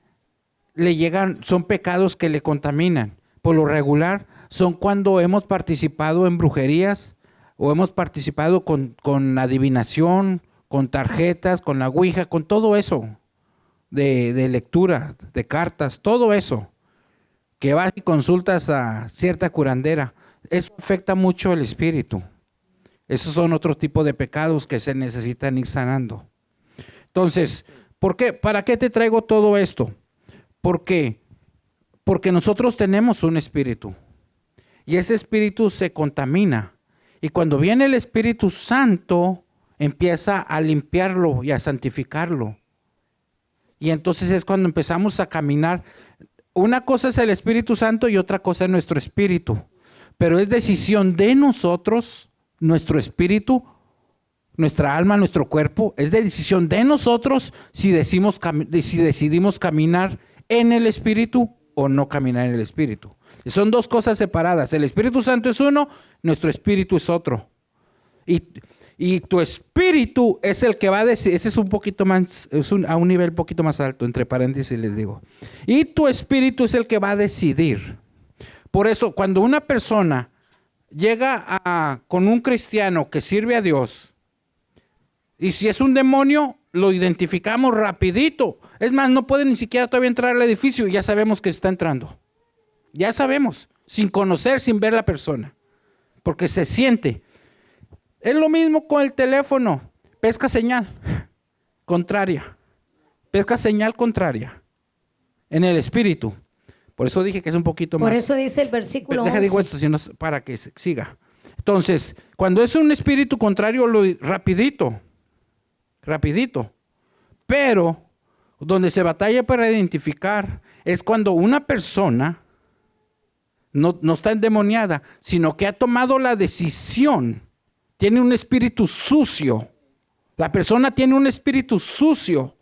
son pecados que le contaminan. Por lo regular, son cuando hemos participado en brujerías o hemos participado con adivinación, con tarjetas, con la ouija, con todo eso de lectura, de cartas, todo eso. Que vas y consultas a cierta curandera. Eso afecta mucho el espíritu. Esos son otro tipo de pecados que se necesitan ir sanando. Entonces, ¿por qué? ¿Para qué te traigo todo esto? Porque nosotros tenemos un espíritu y ese espíritu se contamina. Y cuando viene el Espíritu Santo, empieza a limpiarlo y a santificarlo. Y entonces es cuando empezamos a caminar. Una cosa es el Espíritu Santo y otra cosa es nuestro espíritu. Pero es decisión de nosotros, nuestro espíritu, nuestra alma, nuestro cuerpo. Es decisión de nosotros si decidimos caminar en el espíritu o no caminar en el espíritu. Son dos cosas separadas. El Espíritu Santo es uno, nuestro espíritu es otro. Y tu espíritu es el que va a decidir. Ese es un poquito más, a un nivel un poquito más alto, entre paréntesis les digo. Y tu espíritu es el que va a decidir. Por eso, cuando una persona llega con un cristiano que sirve a Dios, y si es un demonio, lo identificamos rapidito. Es más, no puede ni siquiera todavía entrar al edificio y ya sabemos que está entrando. Ya sabemos, sin conocer, sin ver la persona. Porque se siente. Es lo mismo con el teléfono. Pesca señal contraria. Pesca señal contraria. En el espíritu. Por eso dije que es un poquito más. Por eso dice el versículo 11. Digo esto sino para que siga. Entonces, cuando es un espíritu contrario, rapidito. Pero donde se batalla para identificar es cuando una persona no está endemoniada, sino que ha tomado la decisión. Tiene un espíritu sucio. La persona tiene un espíritu sucio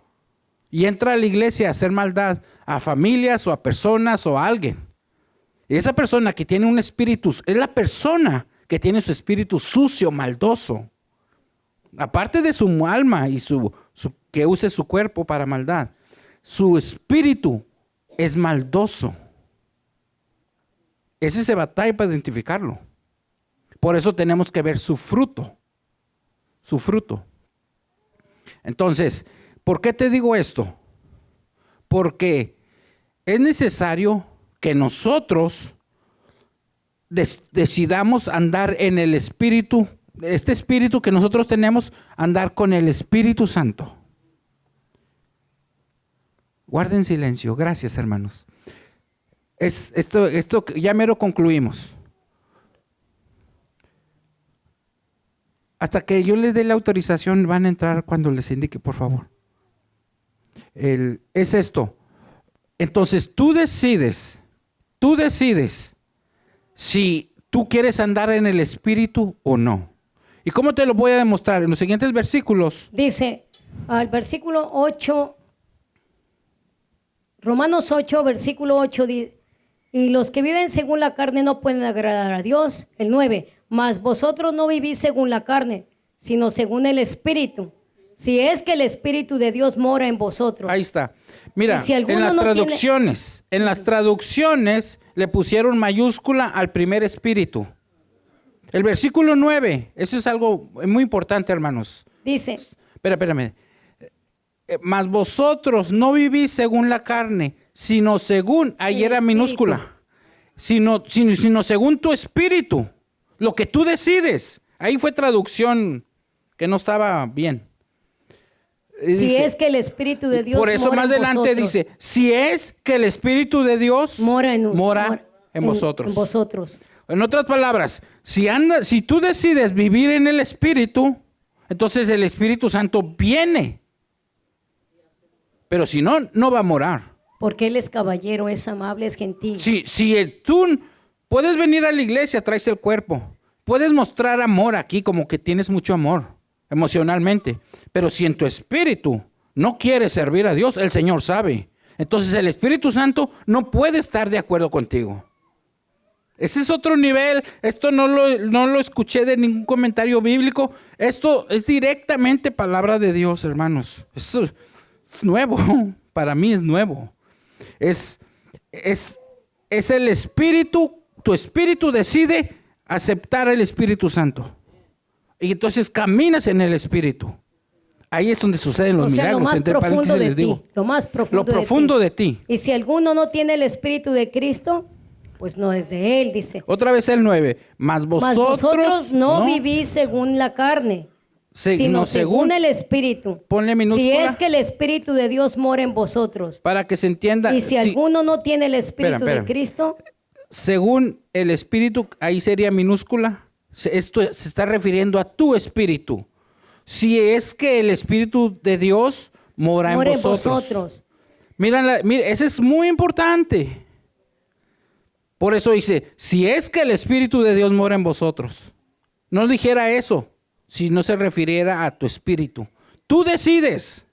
y entra a la iglesia a hacer maldad a familias o a personas o a alguien. Y esa persona que tiene un espíritu, es la persona que tiene su espíritu sucio, maldoso. Aparte de su alma y que use su cuerpo para maldad, su espíritu es maldoso. Ese se batalla para identificarlo. Por eso tenemos que ver su fruto. Su fruto. Entonces, ¿por qué te digo esto? Porque es necesario que nosotros decidamos andar en el espíritu, este espíritu que nosotros tenemos, andar con el Espíritu Santo. Guarden silencio. Gracias, hermanos. Esto ya mero concluimos. Hasta que yo les dé la autorización, van a entrar cuando les indique, por favor. Es esto. Entonces tú decides si tú quieres andar en el Espíritu o no. ¿Y cómo te lo voy a demostrar? En los siguientes versículos. Dice, al versículo 8, Romanos 8, versículo 8, y los que viven según la carne no pueden agradar a Dios. El 9, mas vosotros no vivís según la carne, sino según el Espíritu. Si es que el Espíritu de Dios mora en vosotros. Ahí está. Mira, si en las traducciones le pusieron mayúscula al primer espíritu. El versículo 9, eso es algo muy importante, hermanos. Dice. Espérame. Mas vosotros no vivís según la carne, sino según, ahí era minúscula, sino según tu espíritu, lo que tú decides. Ahí fue traducción que no estaba bien. Si Dice, es que el Espíritu de Dios por eso mora más en adelante vosotros. dice, si es que el Espíritu de Dios mora en vosotros. En vosotros. En otras palabras, si tú decides vivir en el Espíritu, entonces el Espíritu Santo viene. Pero si no, no va a morar. Porque Él es caballero, es amable, es gentil. Tú puedes venir a la iglesia, traes el cuerpo. Puedes mostrar amor aquí, como que tienes mucho amor emocionalmente. Pero si en tu espíritu no quieres servir a Dios, el Señor sabe. Entonces el Espíritu Santo no puede estar de acuerdo contigo. Ese es otro nivel. Esto no lo escuché de ningún comentario bíblico. Esto es directamente palabra de Dios, hermanos. Esto es nuevo. Para mí es nuevo. Es el Espíritu. Tu espíritu decide aceptar el Espíritu Santo. Y entonces caminas en el Espíritu. Ahí es donde suceden los milagros. Lo más entre profundo de les digo. ti. Lo más profundo, Lo profundo de ti. Y si alguno no tiene el Espíritu de Cristo, pues no es de Él, dice. Otra vez el 9. Mas vosotros no vivís según la carne, sino según el Espíritu. Ponle minúscula. Si es que el Espíritu de Dios mora en vosotros. Para que se entienda. Y si alguno no tiene el Espíritu Espera. de Cristo. Según el Espíritu, ahí sería minúscula. Esto se está refiriendo a tu espíritu. si es que el Espíritu de Dios mora en vosotros. Mira, ese es muy importante. Por eso dice, si es que el Espíritu de Dios mora en vosotros. No dijera eso si no se refiriera a tu espíritu. Tú decides.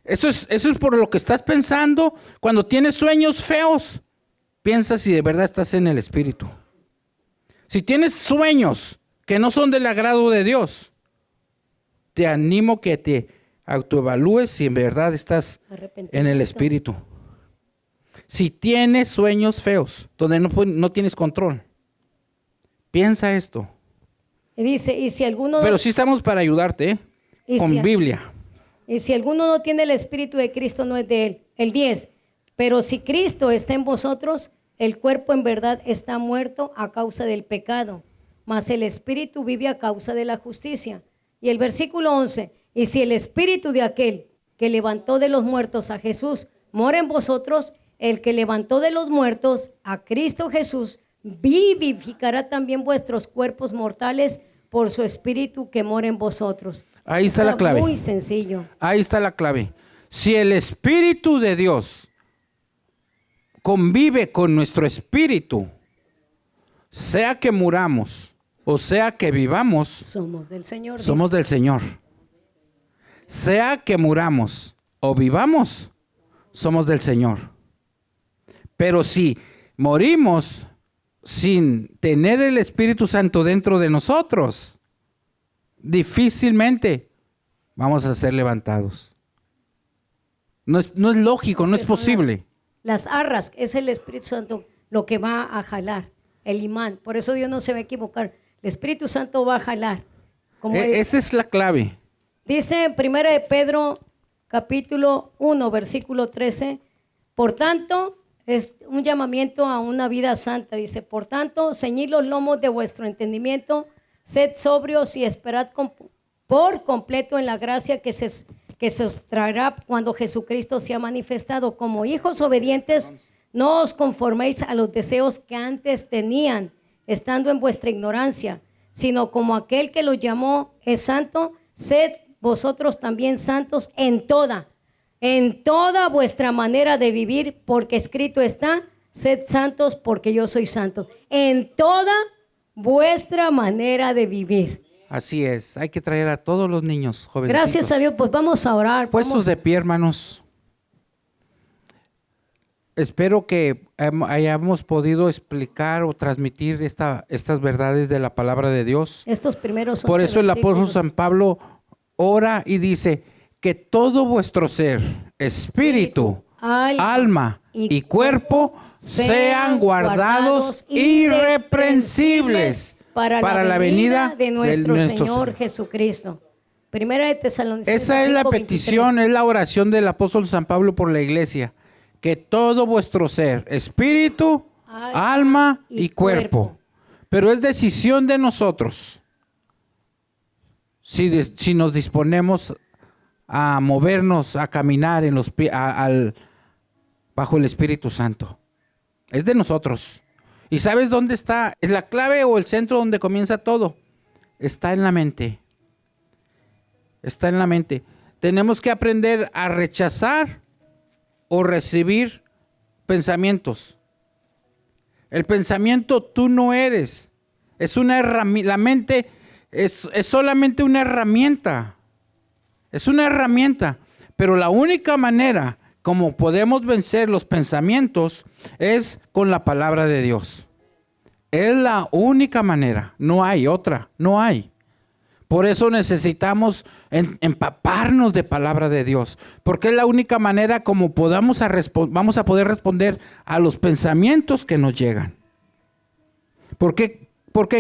Eso es por lo que estás pensando cuando tienes sueños feos. Piensa si de verdad estás en el Espíritu. Si tienes sueños que no son del agrado de Dios, te animo que te autoevalúes si en verdad estás en el Espíritu. Si tienes sueños feos, donde no tienes control, piensa esto. Y dice, y si alguno... Pero sí estamos para ayudarte, con Biblia. Y si alguno no tiene el Espíritu de Cristo, no es de él. El 10. Pero si Cristo está en vosotros, el cuerpo en verdad está muerto a causa del pecado, mas el Espíritu vive a causa de la justicia. Y el versículo 11. Y si el Espíritu de aquel que levantó de los muertos a Jesús mora en vosotros, el que levantó de los muertos a Cristo Jesús vivificará también vuestros cuerpos mortales por su Espíritu que mora en vosotros. Ahí está la clave. Muy sencillo. Ahí está la clave. Si el Espíritu de Dios convive con nuestro espíritu, sea que muramos o sea que vivamos, somos del Señor. Somos del Señor. Sea que muramos o vivamos, somos del Señor. Pero si morimos sin tener el Espíritu Santo dentro de nosotros, difícilmente vamos a ser levantados. No es lógico, no es posible. Las arras es el Espíritu Santo lo que va a jalar, el imán. Por eso Dios no se va a equivocar. El Espíritu Santo va a jalar. Esa es la clave. Dice 1 de Pedro capítulo 1 versículo 13. Por tanto, es un llamamiento a una vida santa. Dice, por tanto, ceñid los lomos de vuestro entendimiento, sed sobrios y esperad por completo en la gracia que se os traerá cuando Jesucristo sea manifestado. Como hijos obedientes, no os conforméis a los deseos que antes tenían, estando en vuestra ignorancia, sino como aquel que los llamó es santo, sed vosotros también santos en toda vuestra manera de vivir, porque escrito está, sed santos porque yo soy santo. En toda vuestra manera de vivir. Así es, hay que traer a todos los niños jóvenes. Gracias a Dios, pues vamos a orar. Puestos de pie, hermanos. Espero que hayamos podido explicar o transmitir estas verdades de la palabra de Dios. Estos primeros 11 Por eso el apóstol San Pablo ora y dice que todo vuestro ser, espíritu, alma y cuerpo sean guardados irreprensibles para la venida de nuestro Señor Jesucristo. Primera de Tesalonicenses. Esa es la 5, petición, 23. es la oración del apóstol San Pablo por la iglesia. Que todo vuestro ser, espíritu, alma y cuerpo. Pero es decisión de nosotros. Si nos disponemos a movernos, a caminar bajo el Espíritu Santo. Es de nosotros. ¿Y sabes dónde está? ¿Es la clave o el centro donde comienza todo? Está en la mente. Está en la mente. Tenemos que aprender a rechazar o recibir pensamientos. El pensamiento tú no eres. Es una herramienta. La mente es solamente una herramienta. Es una herramienta. Pero la única manera como podemos vencer los pensamientos es con la palabra de Dios. Es la única manera. No hay otra. No hay. Por eso necesitamos empaparnos de palabra de Dios, porque es la única manera como vamos a poder responder a los pensamientos que nos llegan. ¿Por qué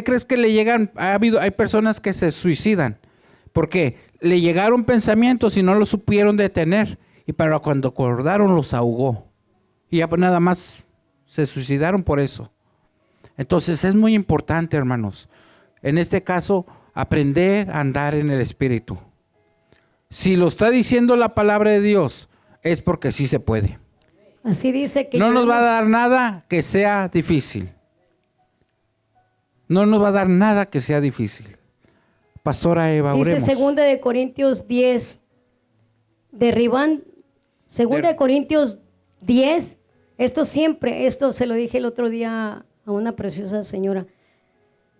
crees que le llegan? Hay personas que se suicidan, porque le llegaron pensamientos y no los supieron detener, y para cuando acordaron los ahogó, y ya nada más se suicidaron por eso. Entonces es muy importante, hermanos, en este caso, aprender a andar en el Espíritu. Si lo está diciendo la palabra de Dios, es porque sí se puede. Así dice que no nos va a dar nada que sea difícil. No nos va a dar nada que sea difícil. Pastora Eva, Dice oremos. 2 de Corintios 10, segunda de Corintios 10, esto se lo dije el otro día a una preciosa señora.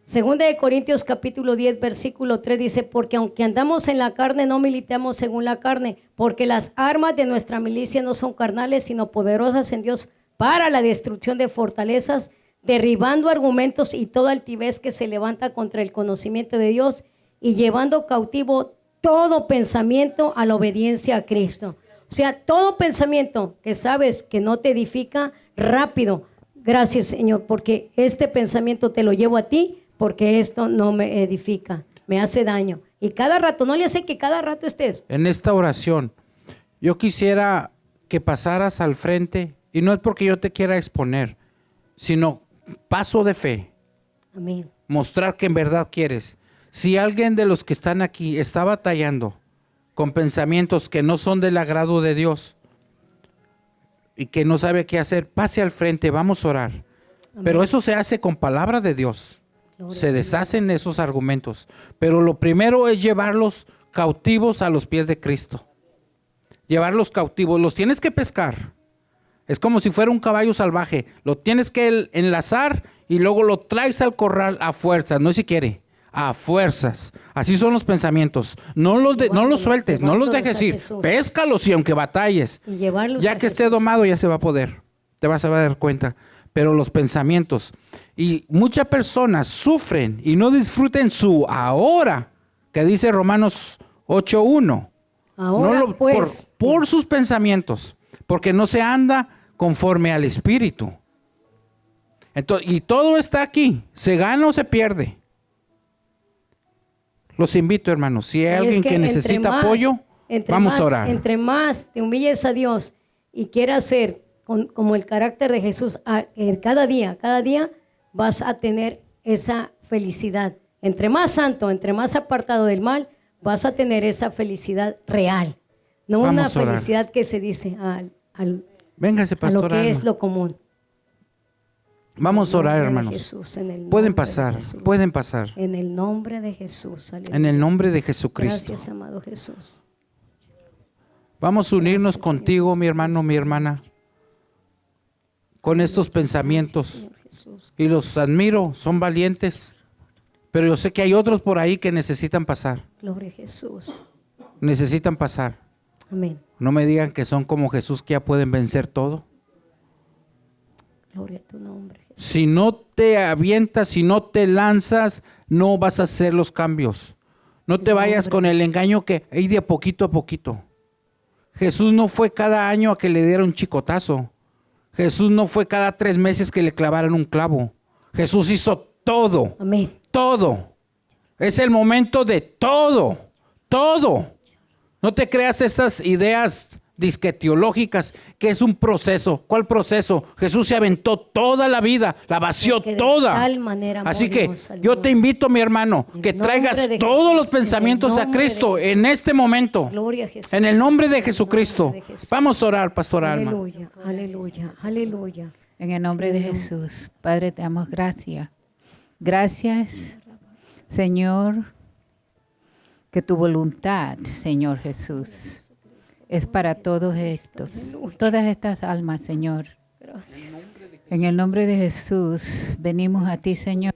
Segunda de Corintios capítulo 10, versículo 3 dice, porque aunque andamos en la carne, no militamos según la carne, porque las armas de nuestra milicia no son carnales, sino poderosas en Dios para la destrucción de fortalezas, derribando argumentos y toda altivez que se levanta contra el conocimiento de Dios y llevando cautivo todo pensamiento a la obediencia a Cristo. O sea, todo pensamiento que sabes que no te edifica, rápido, gracias Señor, porque este pensamiento te lo llevo a ti, porque esto no me edifica, me hace daño. Y cada rato, no le hace que cada rato estés. En esta oración, yo quisiera que pasaras al frente, y no es porque yo te quiera exponer, sino paso de fe, Amén. mostrar que en verdad quieres. Si alguien de los que están aquí está batallando con pensamientos que no son del agrado de Dios y que no sabe qué hacer, pase al frente, vamos a orar. Amén. Pero eso se hace con palabra de Dios. Gloria Se a Dios. deshacen esos argumentos. Pero lo primero es llevarlos cautivos a los pies de Cristo. Llevarlos cautivos. Los tienes que pescar. Es como si fuera un caballo salvaje. Lo tienes que enlazar y luego lo traes al corral a fuerzas. No si quiere, a fuerzas. Así son los pensamientos. No los sueltes, no los dejes ir. Péscalos y aunque batalles. Y llevarlos Ya a que esté Jesús. domado ya se va a poder. Te vas a dar cuenta. Pero los pensamientos. Y muchas personas sufren y no disfruten su ahora. Que dice Romanos 8:1. Ahora pues, por sus pensamientos. Porque no se anda conforme al Espíritu. Entonces, y todo está aquí. Se gana o se pierde. Los invito, hermanos. Si hay es alguien que necesita apoyo, vamos a orar. Entre más te humilles a Dios y quieras ser como el carácter de Jesús, cada día vas a tener esa felicidad. Entre más santo, entre más apartado del mal, vas a tener esa felicidad real. No Vamos una a orar. felicidad que se dice Véngase, a lo pastor que es Alma. lo común. Vamos a orar, En el nombre de hermanos. Jesús, en el nombre Pueden de pasar, Jesús. pueden pasar. En el nombre de Jesús. Aleluya. En el nombre de Jesucristo. Gracias, amado Jesús. Vamos a unirnos Gracias, contigo, Señor mi hermano, mi hermana, con estos pensamientos. Gracias, Señor Jesús. Y los admiro, son valientes. Pero yo sé que hay otros por ahí que necesitan pasar. Gloria a Jesús. Necesitan pasar. Amén. No me digan que son como Jesús, que ya pueden vencer todo. Gloria a tu nombre, Jesús. Si no te avientas, si no te lanzas, no vas a hacer los cambios. No te vayas con el engaño que hay de poquito a poquito. Jesús no fue cada año a que le dieran un chicotazo. Jesús no fue cada 3 meses que le clavaran un clavo. Jesús hizo todo. Amén. Todo. Es el momento de todo. Todo. No te creas esas ideas disque teológicas, que es un proceso. ¿Cuál proceso? Jesús se aventó toda la vida, la vació Porque de toda. tal manera amó Así que Dios al yo mundo. te invito, mi hermano, En que el nombre traigas de todos Jesús, los pensamientos en el a nombre de Cristo Jesús. en este momento. Gloria a Jesús. En el nombre de En el Jesucristo. nombre de Jesús. Vamos a orar, Pastor Alma. Aleluya, aleluya, aleluya. En el nombre de Jesús, Padre, te damos gracias. Gracias, Señor, que tu voluntad, Señor Jesús, es para todos estos, todas estas almas, Señor. Gracias. En el nombre de Jesús, venimos a ti, Señor.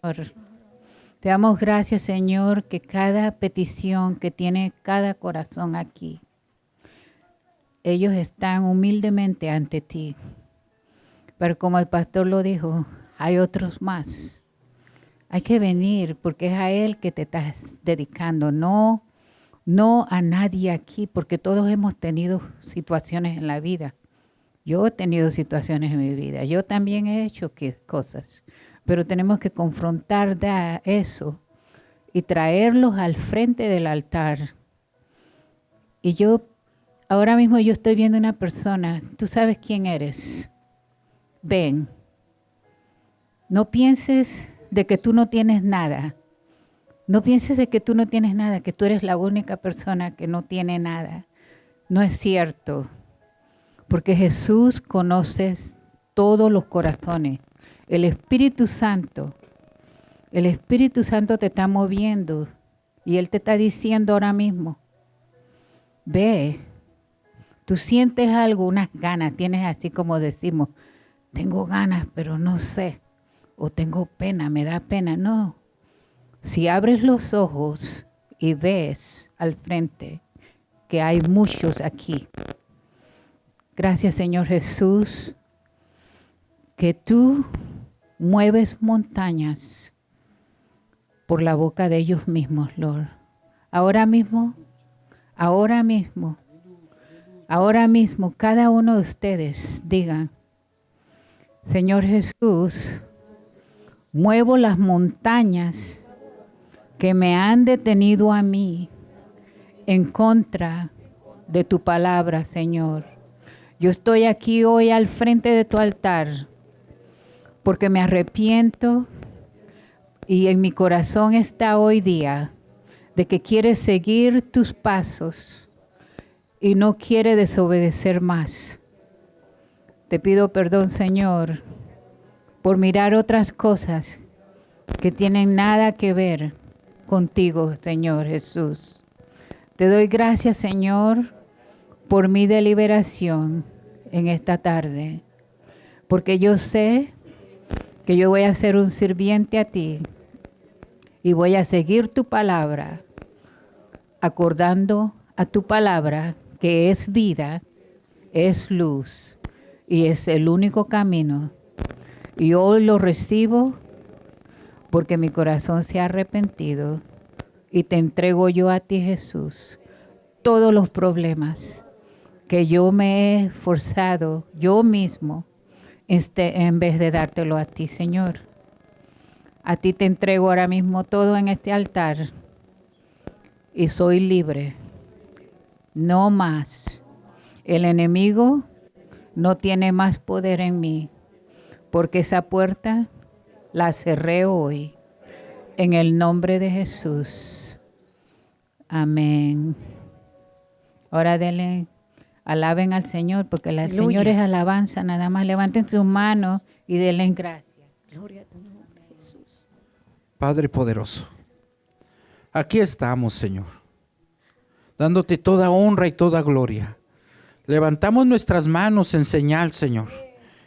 Te damos gracias, Señor, que cada petición que tiene cada corazón aquí, ellos están humildemente ante ti. Pero como el pastor lo dijo, hay otros más. Hay que venir porque es a Él que te estás dedicando, no a nadie aquí, porque todos hemos tenido situaciones en la vida. Yo he tenido situaciones en mi vida, yo también he hecho cosas, pero tenemos que confrontar eso y traerlos al frente del altar. Y ahora mismo yo estoy viendo una persona, tú sabes quién eres. Ven, no pienses de que tú no tienes nada. No pienses de que tú no tienes nada, que tú eres la única persona que no tiene nada. No es cierto, porque Jesús conoce todos los corazones. El Espíritu Santo te está moviendo Y Él te está diciendo ahora mismo, ve, tú sientes algo, unas ganas, tienes así como decimos, tengo ganas, pero no sé, o tengo pena, me da pena. No, si abres los ojos y ves al frente que hay muchos aquí. Gracias, Señor Jesús, que tú mueves montañas por la boca de ellos mismos, Lord. Ahora mismo, cada uno de ustedes digan, Señor Jesús, muevo las montañas que me han detenido a mí en contra de tu palabra, Señor. Yo estoy aquí hoy al frente de tu altar porque me arrepiento y en mi corazón está hoy día de que quiere seguir tus pasos y no quiere desobedecer más. Te pido perdón, Señor, por mirar otras cosas que tienen nada que ver contigo, Señor Jesús. Te doy gracias, Señor, por mi deliberación en esta tarde, porque yo sé que yo voy a ser un sirviente a ti y voy a seguir tu palabra, acordando a tu palabra que es vida, es luz y es el único camino. Y hoy lo recibo porque mi corazón se ha arrepentido y te entrego yo a ti, Jesús, todos los problemas que yo me he forzado yo mismo en vez de dártelo a ti, Señor. A ti te entrego ahora mismo todo en este altar y soy libre. No más. El enemigo no tiene más poder en mí, porque esa puerta la cerré hoy. En el nombre de Jesús. Amén. Ahora denle, alaben al Señor, porque el Señor es alabanza. Nada más levanten sus manos y denle gracias. Gloria a tu nombre, Jesús. Padre poderoso, aquí estamos, Señor, dándote toda honra y toda gloria. Levantamos nuestras manos en señal, Señor,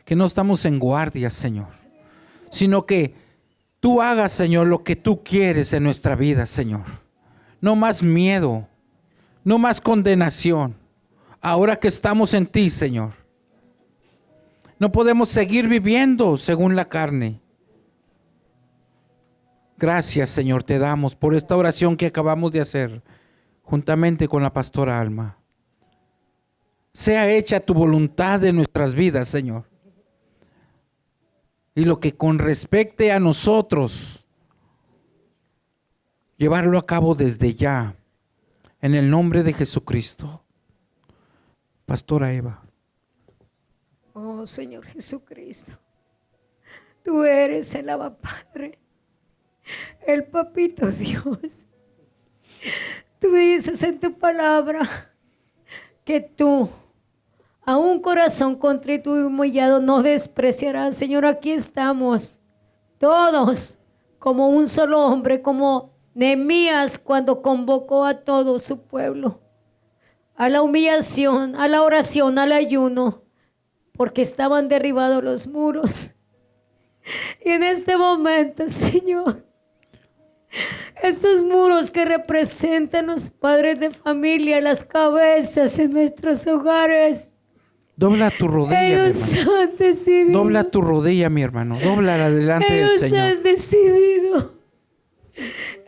que no estamos en guardia, Señor, sino que tú hagas, Señor, lo que tú quieres en nuestra vida, Señor. No más miedo, no más condenación. Ahora que estamos en ti, Señor, no podemos seguir viviendo según la carne. Gracias, Señor, te damos por esta oración que acabamos de hacer juntamente con la pastora Alma. Sea hecha tu voluntad en nuestras vidas, Señor. Y lo que con respecte a nosotros, llevarlo a cabo desde ya, en el nombre de Jesucristo. Pastora Eva. Oh, Señor Jesucristo, tú eres el Abba Padre, el Papito Dios. Tú dices en tu palabra que tú, a un corazón contrito y humillado, no despreciarás. Señor, aquí estamos todos como un solo hombre, como Nehemías cuando convocó a todo su pueblo a la humillación, a la oración, al ayuno, porque estaban derribados los muros. Y en este momento, Señor, estos muros que representan los padres de familia, las cabezas en nuestros hogares, Dobla tu rodilla, ellos mi hermano. han decidido. Dobla tu rodilla, mi hermano. Dóblala delante del Ellos Señor. han decidido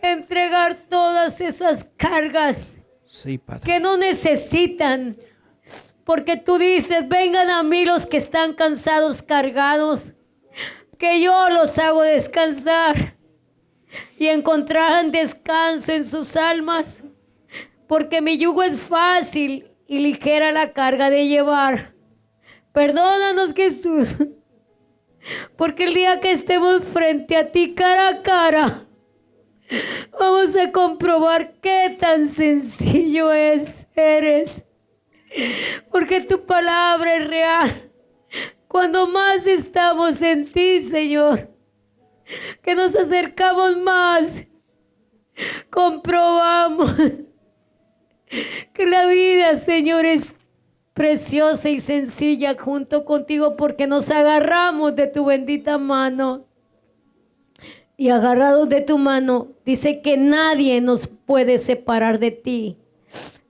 entregar todas esas cargas Sí, Padre. que no necesitan, porque tú dices, vengan a mí los que están cansados, cargados, que yo los hago descansar, y encontrarán descanso en sus almas, porque mi yugo es fácil y ligera la carga de llevar. Perdónanos, Jesús, porque el día que estemos frente a ti cara a cara, vamos a comprobar qué tan sencillo eres. Porque tu palabra es real. Cuando más estamos en ti, Señor, que nos acercamos más, comprobamos que la vida, Señor, es preciosa y sencilla junto contigo porque nos agarramos de tu bendita mano. Y agarrados de tu mano, dice que nadie nos puede separar de ti.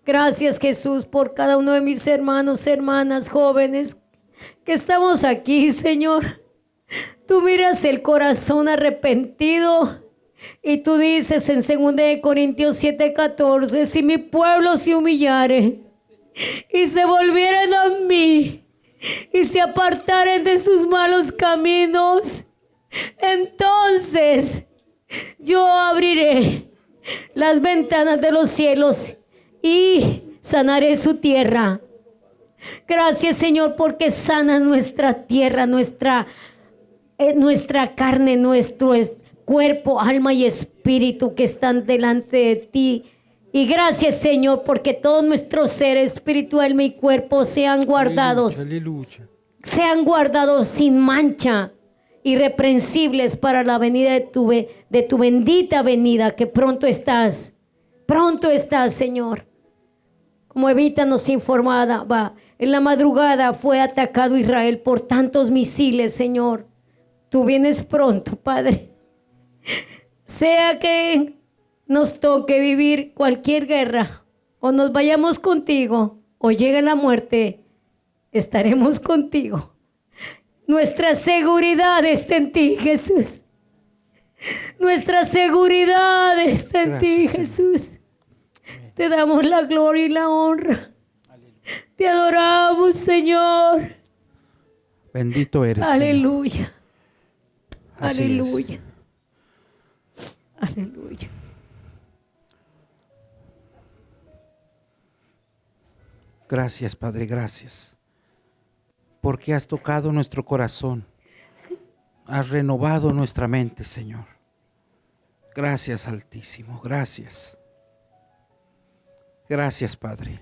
Gracias, Jesús, por cada uno de mis hermanos, hermanas, jóvenes que estamos aquí, Señor. Tú miras el corazón arrepentido y tú dices en 2 Corintios 7:14, si mi pueblo se humillare y se volvieren a mí y se apartaren de sus malos caminos, entonces yo abriré las ventanas de los cielos y sanaré su tierra. Gracias, Señor, porque sanas nuestra tierra, nuestra carne, nuestro cuerpo, alma y espíritu que están delante de ti. Y gracias, Señor, porque todo nuestro ser, espíritu, alma y cuerpo sean guardados. Aleluya. Sean guardados sin mancha, irreprensibles para la venida de tu bendita venida, que pronto estás, Señor. Como Evita nos informaba, en la madrugada fue atacado Israel por tantos misiles, Señor. Tú vienes pronto, Padre. Sea que nos toque vivir cualquier guerra, o nos vayamos contigo, o llegue la muerte, estaremos contigo. Nuestra seguridad está en ti, Jesús. Nuestra seguridad está en ti, Jesús. Te damos la gloria y la honra. Te adoramos, Señor. Bendito eres, Señor. Aleluya. Así Aleluya. es. Aleluya. Gracias, Padre, gracias. Porque has tocado nuestro corazón. Has renovado nuestra mente, Señor. Gracias, Altísimo, gracias. Gracias, Padre.